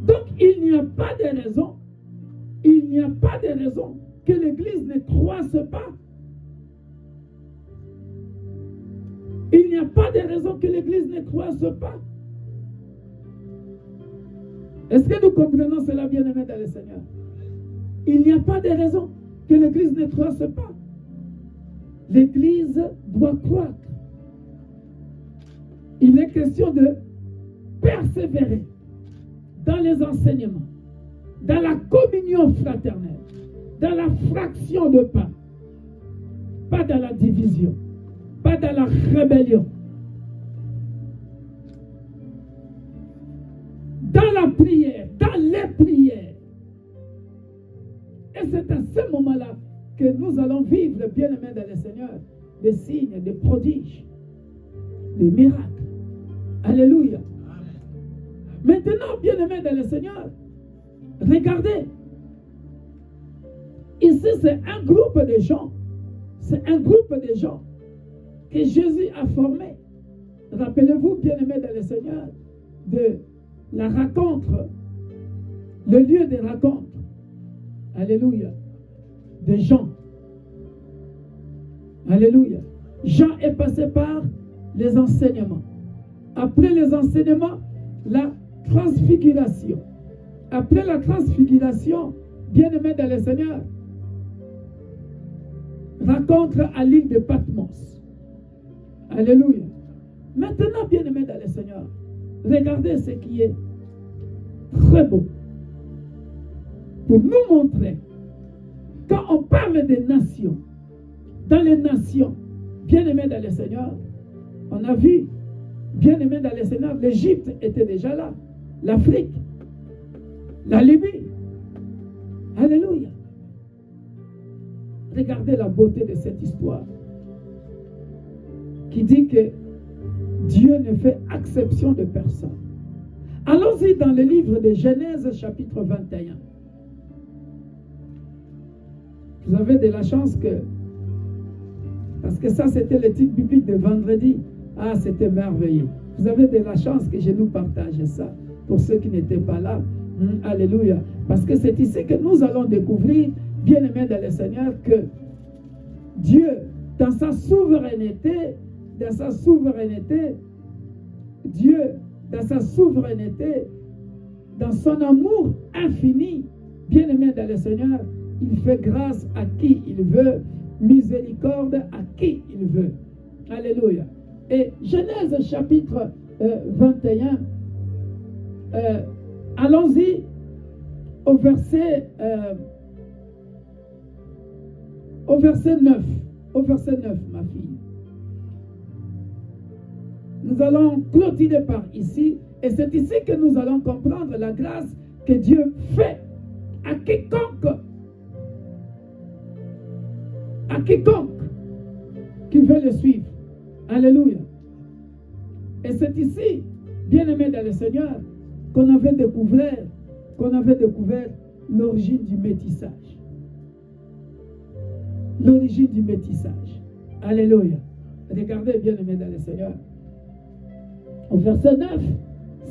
Speaker 1: Donc, il n'y a pas de raison. Il n'y a pas de raison que l'Église ne croisse pas. Il n'y a pas de raison que l'Église ne croisse pas. Est-ce que nous comprenons cela, bien-aimés dans le Seigneur? Il n'y a pas de raison que l'Église ne croisse pas. L'Église doit croître. Il est question de persévérer dans les enseignements, dans la communion fraternelle, dans la fraction de pain, pas dans la division, pas dans la rébellion, dans la prière, dans les prières. Et c'est à ce moment-là que nous allons vivre, bien-aimés dans le Seigneur, des signes, des prodiges, des miracles. Alléluia. Maintenant, bien-aimés dans le Seigneur, regardez. Ici, c'est un groupe de gens. C'est un groupe de gens que Jésus a formé. Rappelez-vous, bien-aimés dans le Seigneur, de la rencontre, le lieu de rencontre. Alléluia. De Jean. Alléluia. Jean est passé par les enseignements. Après les enseignements, la transfiguration. Après la transfiguration, bien-aimés dans le Seigneur, rencontre à l'île de Patmos. Alléluia. Maintenant, bien-aimés dans le Seigneur, regardez ce qui est très beau. Pour nous montrer, quand on parle des nations, dans les nations, bien-aimés dans le Seigneur, On a vu, bien aimé dans le Seigneur, l'Égypte était déjà là. L'Afrique, la Libye. Alléluia. Regardez la beauté de cette histoire qui dit que Dieu ne fait exception de personne. Allons-y dans le livre de Genèse chapitre 21. Vous avez de la chance que, parce que ça c'était le titre biblique de vendredi, ah c'était merveilleux. Vous avez de la chance que je nous partage ça pour ceux qui n'étaient pas là. Alléluia. Parce que c'est ici que nous allons découvrir, bien aimés dans le Seigneur, que Dieu, dans sa souveraineté, Dieu, dans sa souveraineté, dans son amour infini, bien aimé dans le Seigneur, il fait grâce à qui il veut, miséricorde à qui il veut. Alléluia. Et Genèse chapitre 21, allons-y au verset 9. Au verset 9, ma fille. Nous allons clôturer par ici, et c'est ici que nous allons comprendre la grâce que Dieu fait à quiconque qui veut le suivre. Alléluia. Et c'est ici, bien aimé dans le Seigneur, qu'on avait découvert l'origine du métissage. L'origine du métissage. Alléluia. Regardez, bien aimé dans le Seigneur. Au verset 9,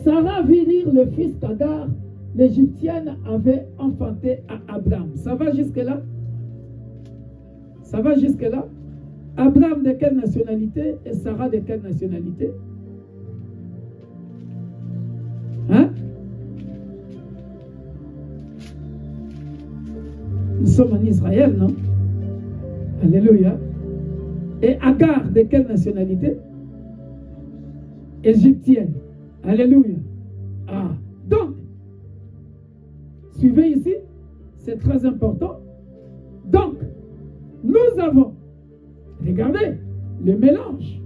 Speaker 1: Sarah vit lire le fils qu'Agar, l'Égyptienne, avait enfanté à Abraham. Ça va jusque-là? Ça va jusque-là? Abraham de quelle nationalité et Sarah de quelle nationalité? Hein? Nous sommes en Israël, non? Alléluia. Et Agar de quelle nationalité? Égyptienne. Alléluia. Ah, donc, suivez ici, c'est très important. Donc, nous avons, regardez, le mélange.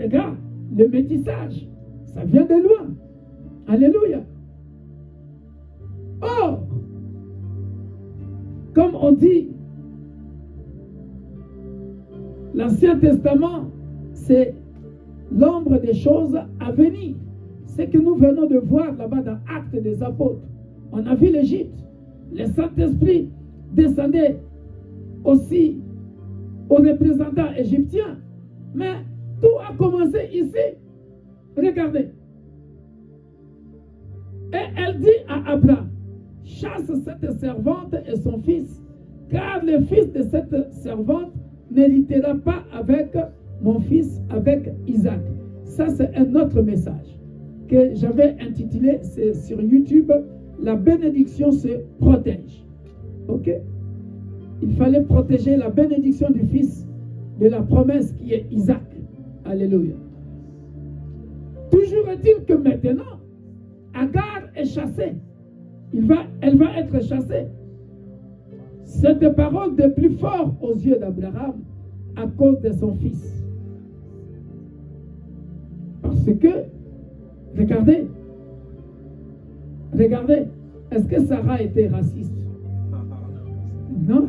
Speaker 1: Regarde, le métissage, ça vient de loin. Alléluia. Or, comme on dit, l'Ancien Testament, c'est l'ombre des choses à venir. C'est que nous venons de voir là-bas dans Actes des Apôtres. On a vu l'Égypte. Le Saint-Esprit descendait aussi aux représentants égyptiens. Mais tout a commencé ici. Regardez. Et elle dit à Abraham, chasse cette servante et son fils, car le fils de cette servante n'héritera pas avec mon fils, avec Isaac. Ça, c'est un autre message que j'avais intitulé, c'est sur YouTube, la bénédiction se protège. Ok? Il fallait protéger la bénédiction du fils de la promesse qui est Isaac. Alléluia. Toujours est-il que maintenant, Agar est chassée. Elle va être chassée. Cette parole de plus fort aux yeux d'Abraham à cause de son fils. Parce que, regardez, est-ce que Sarah était raciste? Non.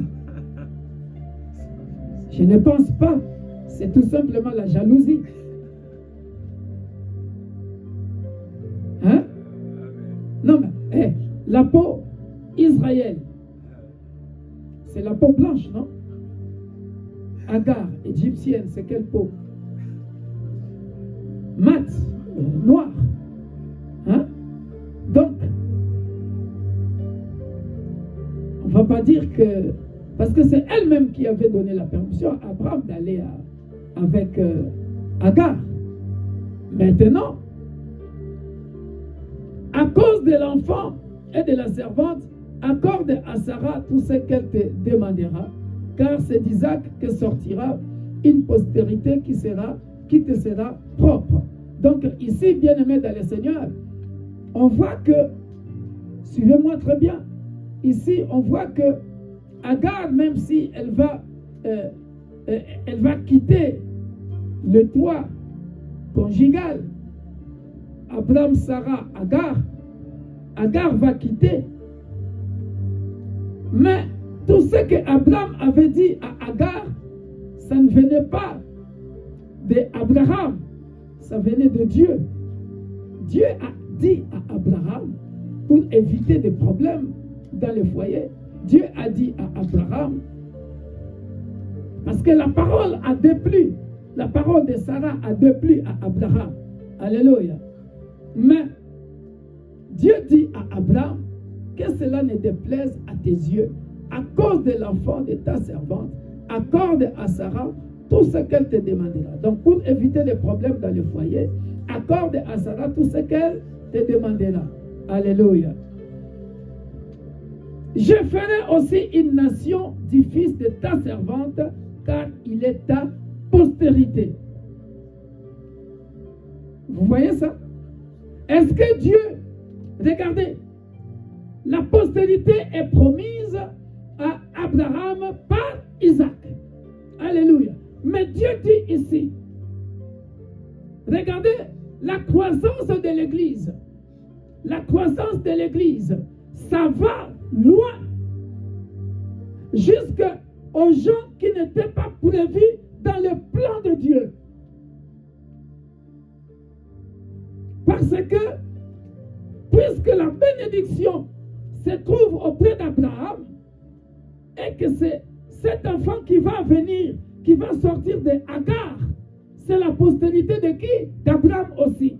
Speaker 1: Je ne pense pas. C'est tout simplement la jalousie. Hein? Non, mais la peau Israël, c'est la peau blanche, non? Agar, égyptienne, c'est quelle peau? Mat, noir. Hein? Donc, on ne va pas dire que... Parce que c'est elle-même qui avait donné la permission à Abraham d'aller avec Agar. Maintenant, à cause de l'enfant et de la servante, accorde à Sarah tout ce qu'elle te demandera, car c'est d'Isaac que sortira une postérité qui te sera propre. Donc ici, bien-aimés dans le Seigneur, on voit que, suivez-moi très bien, ici on voit que Agar, même si elle va quitter le toit conjugal. Abraham, Sarah, Agar. Agar va quitter. Mais tout ce que Abraham avait dit à Agar, ça ne venait pas d'Abraham, ça venait de Dieu. Dieu a dit à Abraham, pour éviter des problèmes dans le foyer, Dieu a dit à Abraham, parce que la parole a déplu, la parole de Sarah a déplu à Abraham. Alléluia. Mais Dieu dit à Abraham que cela ne déplaise à tes yeux. À cause de l'enfant de ta servante, accorde à Sarah tout ce qu'elle te demandera. Donc, pour éviter les problèmes dans le foyer, accorde à Sarah tout ce qu'elle te demandera. Alléluia. Je ferai aussi une nation du fils de ta servante, car il est ta postérité. Vous voyez ça? Est-ce que Dieu, regardez, la postérité est promise à Abraham par Isaac. Alléluia. Mais Dieu dit ici, regardez la croissance de l'Église. La croissance de l'Église, ça va loin. Jusqu'aux gens qui n'étaient pas prévus dans le plan de Dieu. Parce que, puisque la bénédiction se trouve auprès d'Abraham, et que c'est cet enfant qui va venir, qui va sortir de Agar, c'est la postérité de qui? D'Abraham aussi.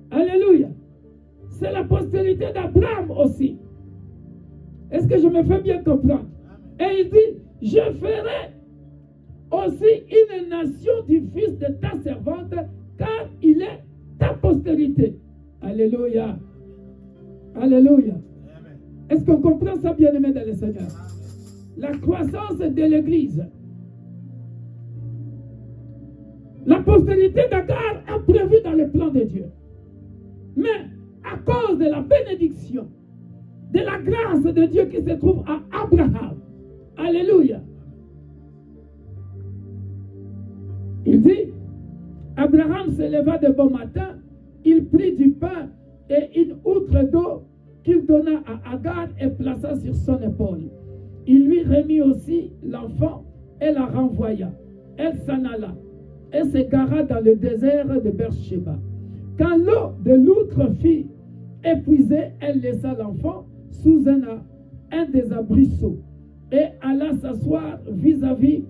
Speaker 1: Alléluia. C'est la postérité d'Abraham aussi. Est-ce que je me fais bien comprendre? Et il dit, je ferai aussi une nation du fils de ta servante, car il est ta postérité. Alléluia. Alléluia. Est-ce qu'on comprend ça, bien-aimé dans le Seigneur? La croissance de l'Église. La postérité d'Agar est prévue dans le plan de Dieu. Mais à cause de la bénédiction, de la grâce de Dieu qui se trouve à Abraham. Alléluia. Il dit, Abraham se leva de bon matin, il prit du pain et une outre d'eau qu'il donna à Agar et plaça sur son épaule. Il lui remit aussi l'enfant et la renvoya. Elle s'en alla et s'égara dans le désert de Beersheba. Quand l'eau de l'outre fut épuisée, elle laissa l'enfant sous un des arbrisseaux et alla s'asseoir vis-à-vis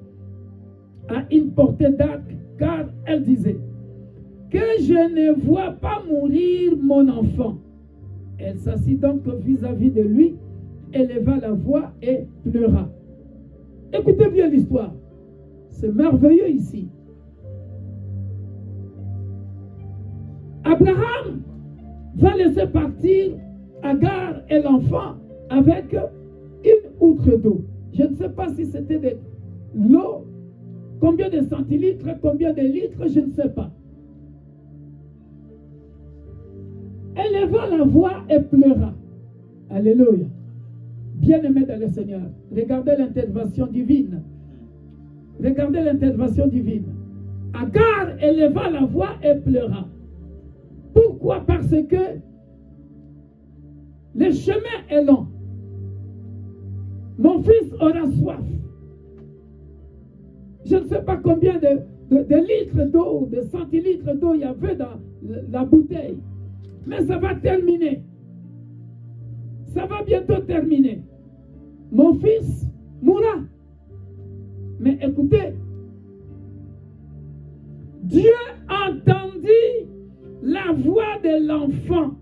Speaker 1: à une portée d'arc, car elle disait, que je ne vois pas mourir mon enfant. Elle s'assit donc vis-à-vis de lui, éleva la voix et pleura. Écoutez bien l'histoire. C'est merveilleux ici. Abraham va laisser partir Agar et l'enfant avec une outre d'eau. Je ne sais pas si c'était de l'eau, combien de centilitres, combien de litres, je ne sais pas. Elle leva la voix et pleura. Alléluia. Bien-aimé dans le Seigneur, regardez l'intervention divine. Regardez l'intervention divine. Agar éleva la voix et pleura. Pourquoi? Parce que le chemin est long. Mon fils aura soif. Je ne sais pas combien de litres d'eau, de centilitres d'eau il y avait dans la bouteille. Mais ça va terminer. Ça va bientôt terminer. Mon fils mourra. Mais écoutez, Dieu entendit la voix de l'enfant.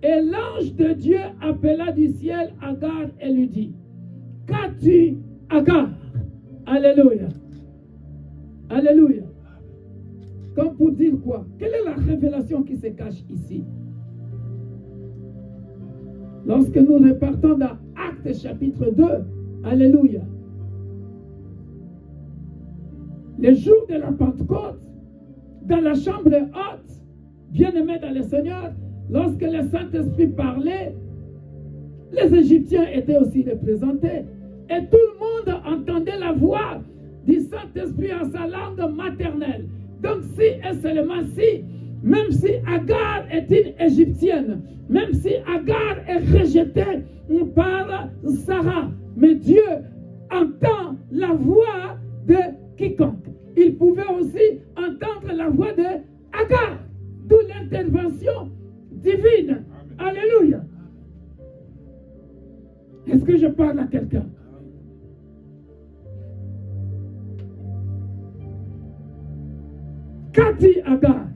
Speaker 1: Et l'ange de Dieu appela du ciel Agar et lui dit, qu'as-tu, Agar? Alléluia. Alléluia. Comme pour dire quoi? Quelle est la révélation qui se cache ici? Lorsque nous repartons dans Actes chapitre 2, alléluia. Le jour de la Pentecôte, dans la chambre haute, bien-aimés dans le Seigneur, lorsque le Saint-Esprit parlait, les Égyptiens étaient aussi représentés. Et tout le monde entendait la voix du Saint-Esprit en sa langue maternelle. Donc si et seulement si, même si Agar est une Égyptienne, même si Agar est rejetée par Sarah, mais Dieu entend la voix de quiconque. Il pouvait aussi entendre la voix de Agar, d'où l'intervention divine. Amen. Alléluia. Est-ce que je parle à quelqu'un? Qu'a dit Agar?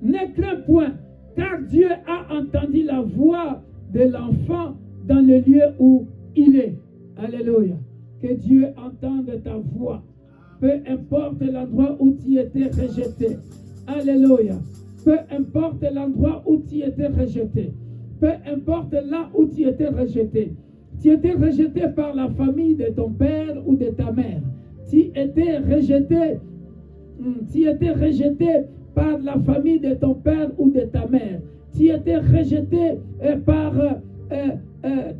Speaker 1: Ne crains point, car Dieu a entendu la voix de l'enfant dans le lieu où il est. Alléluia. Que Dieu entende ta voix. Peu importe l'endroit où tu étais rejeté. Alléluia. Peu importe l'endroit où tu étais rejeté. Peu importe là où tu étais rejeté. Tu étais rejeté par la famille de ton père ou de ta mère. Tu étais rejeté par la famille de ton père ou de ta mère. Tu étais rejeté par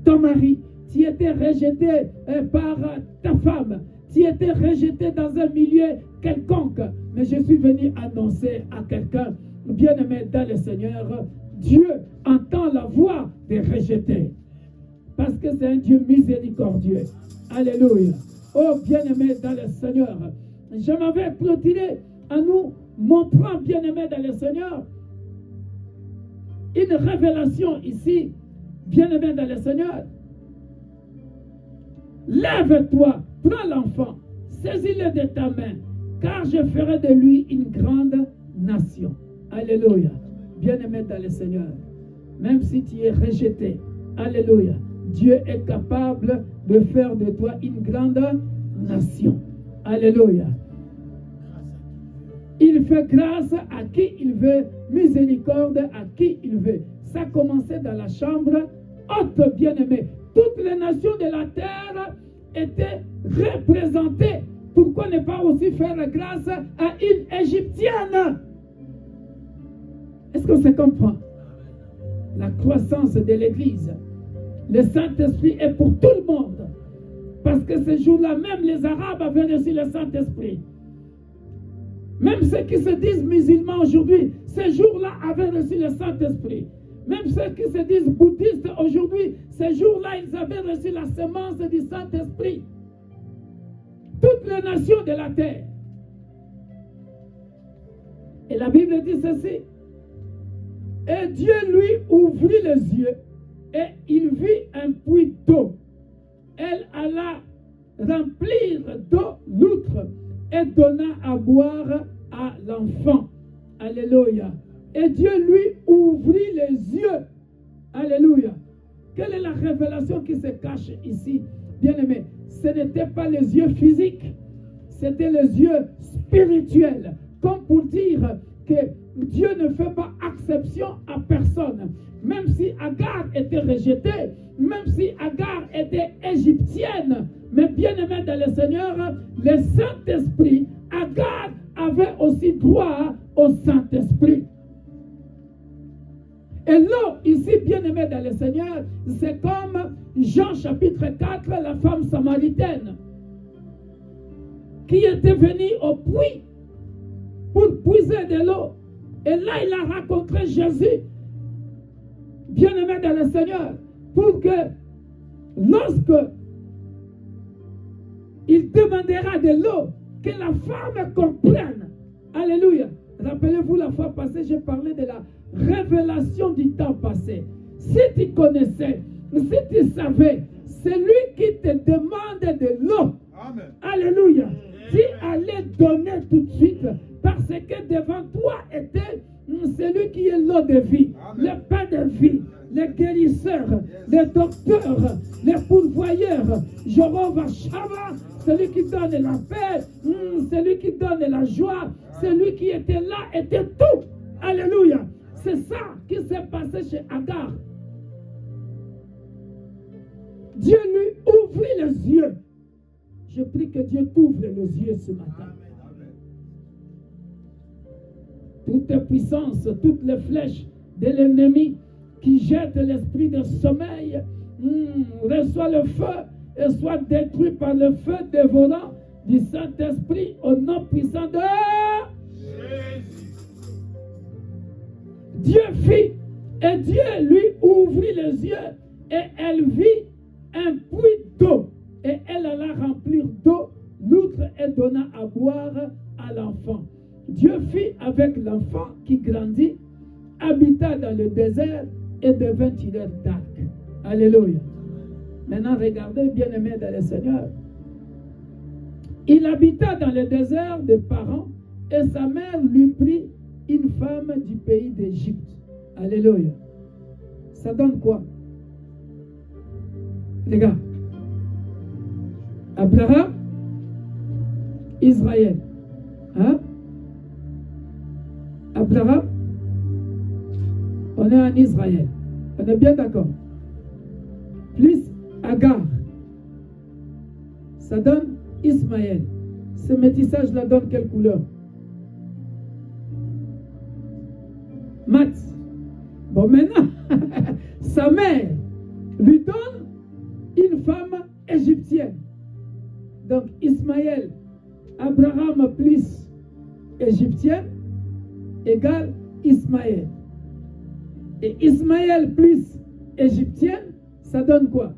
Speaker 1: ton mari. Tu étais rejeté par ta femme. Tu étais rejeté dans un milieu quelconque. Mais je suis venu annoncer à quelqu'un, bien-aimé dans le Seigneur, Dieu entend la voix des rejetés. Parce que c'est un Dieu miséricordieux. Alléluia. Oh, bien-aimé dans le Seigneur, je m'avais clôturé en nous montrant, bien-aimé dans le Seigneur, une révélation ici, bien-aimé dans le Seigneur. Lève-toi, prends l'enfant, saisis-le de ta main, car je ferai de lui une grande nation. Alléluia. Bien-aimé dans le Seigneur, même si tu es rejeté, alléluia, Dieu est capable de faire de toi une grande nation. Alléluia. Il fait grâce à qui il veut, miséricorde à qui il veut. Ça commençait dans la chambre haute, bien-aimé. Toutes les nations de la terre étaient représentées. Pourquoi ne pas aussi faire grâce à une Égyptienne? Est-ce qu'on se comprend? La croissance de l'Église. Le Saint-Esprit est pour tout le monde. Parce que ce jour-là, même les Arabes avaient reçu le Saint-Esprit. Même ceux qui se disent musulmans aujourd'hui, ce jour-là avaient reçu le Saint-Esprit. Même ceux qui se disent bouddhistes aujourd'hui, ce jour-là, ils avaient reçu la semence du Saint-Esprit. Toutes les nations de la terre. Et la Bible dit ceci. Et Dieu lui ouvrit les yeux et il vit un puits d'eau. Elle alla remplir d'eau l'outre et donna à boire à l'enfant. Alléluia. Et Dieu lui ouvrit les yeux. Alléluia. Quelle est la révélation qui se cache ici? Bien-aimé, ce n'était pas les yeux physiques, c'était les yeux spirituels. Comme pour dire que Dieu ne fait pas exception à personne. Même si Agar était rejetée, même si Agar était égyptienne, mais bien-aimé dans le Seigneur, le Saint-Esprit, Agar avait aussi droit au Saint-Esprit. Et l'eau, ici, bien-aimé dans le Seigneur, c'est comme Jean chapitre 4, la femme samaritaine, qui était venue au puits pour puiser de l'eau. Et là, il a rencontré Jésus, bien-aimé dans le Seigneur, pour que lorsque il demandera de l'eau, que la femme comprenne. Alléluia. Rappelez-vous, la fois passée, j'ai parlé de la révélation du temps passé. Si tu connaissais, si tu savais, celui qui te demande de l'eau, alléluia, tu allais donner tout de suite, parce que devant toi était celui qui est l'eau de vie, le pain de vie, le guérisseur, le docteur, le pourvoyeur, Jéhovah Shammah, celui qui donne la paix, celui qui donne la joie, celui qui était là était tout. Alléluia. C'est ça qui s'est passé chez Agar. Dieu lui ouvrit les yeux. Je prie que Dieu t'ouvre les yeux ce matin. Toute puissance, toutes les flèches de l'ennemi qui jette l'esprit de sommeil, reçoit le feu et soit détruit par le feu dévorant du Saint-Esprit au nom puissant de
Speaker 2: Jésus.
Speaker 1: Dieu fit, et Dieu lui ouvrit les yeux, et elle vit un puits d'eau, et elle alla remplir d'eau l'outre et donna à boire à l'enfant. Dieu fit avec l'enfant qui grandit, habita dans le désert et devint tireur d'arc. Alléluia. Maintenant, regardez, bien-aimés dans le Seigneur. Il habita dans le désert de Paran, et sa mère lui prit une femme du pays d'Égypte. Alléluia. Ça donne quoi? Les gars, Abraham, Israël. Hein? Abraham, on est en Israël. On est bien d'accord. Plus Agar, ça donne Ismaël. Ce métissage-là donne quelle couleur? Mat. Bon, maintenant, sa mère lui donne une femme égyptienne. Donc, Ismaël, Abraham plus égyptienne égale Ismaël. Et Ismaël plus égyptienne, ça donne quoi?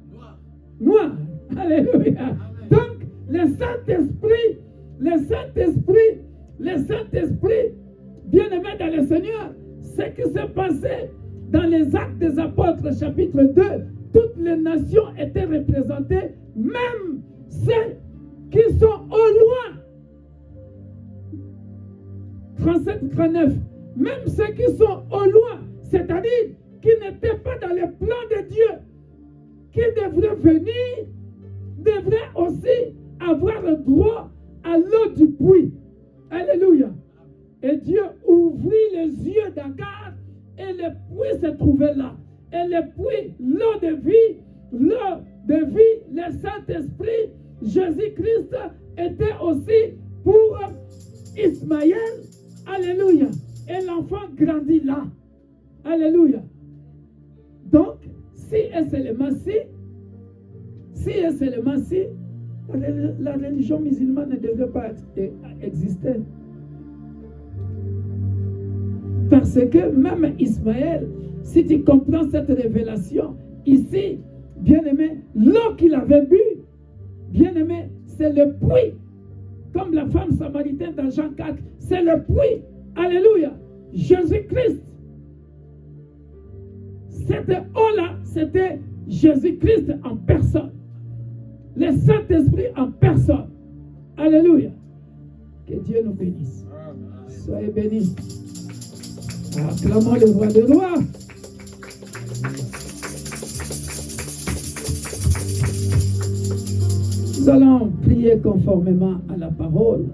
Speaker 1: Noir. Alléluia. Amen. Donc, le Saint-Esprit, bien-aimé dans le Seigneur, ce qui s'est passé dans les Actes des Apôtres, chapitre 2, toutes les nations étaient représentées, même ceux qui sont au loin. 37-39, même ceux qui sont au loin, c'est-à-dire qui n'étaient pas dans le plan de Dieu, qui devraient venir, devraient aussi avoir le droit à l'eau du puits. Alléluia. Et Dieu ouvrit les yeux d'Agar et le puits se trouvait là. Et le puits, l'eau de vie, le Saint-Esprit, Jésus-Christ était aussi pour Ismaël. Alléluia. Et l'enfant grandit là. Alléluia. Donc, si et seulement si, la religion musulmane ne devrait pas exister. Parce que même Ismaël, si tu comprends cette révélation, ici, bien-aimé, l'eau qu'il avait bu, bien-aimé, c'est le puits. Comme la femme samaritaine dans Jean 4, c'est le puits. Alléluia. Jésus-Christ. Cette eau-là, c'était Jésus-Christ en personne. Le Saint-Esprit en personne. Alléluia. Que Dieu nous bénisse. Soyez bénis. Acclamons le roi des rois. Nous allons prier conformément à la parole.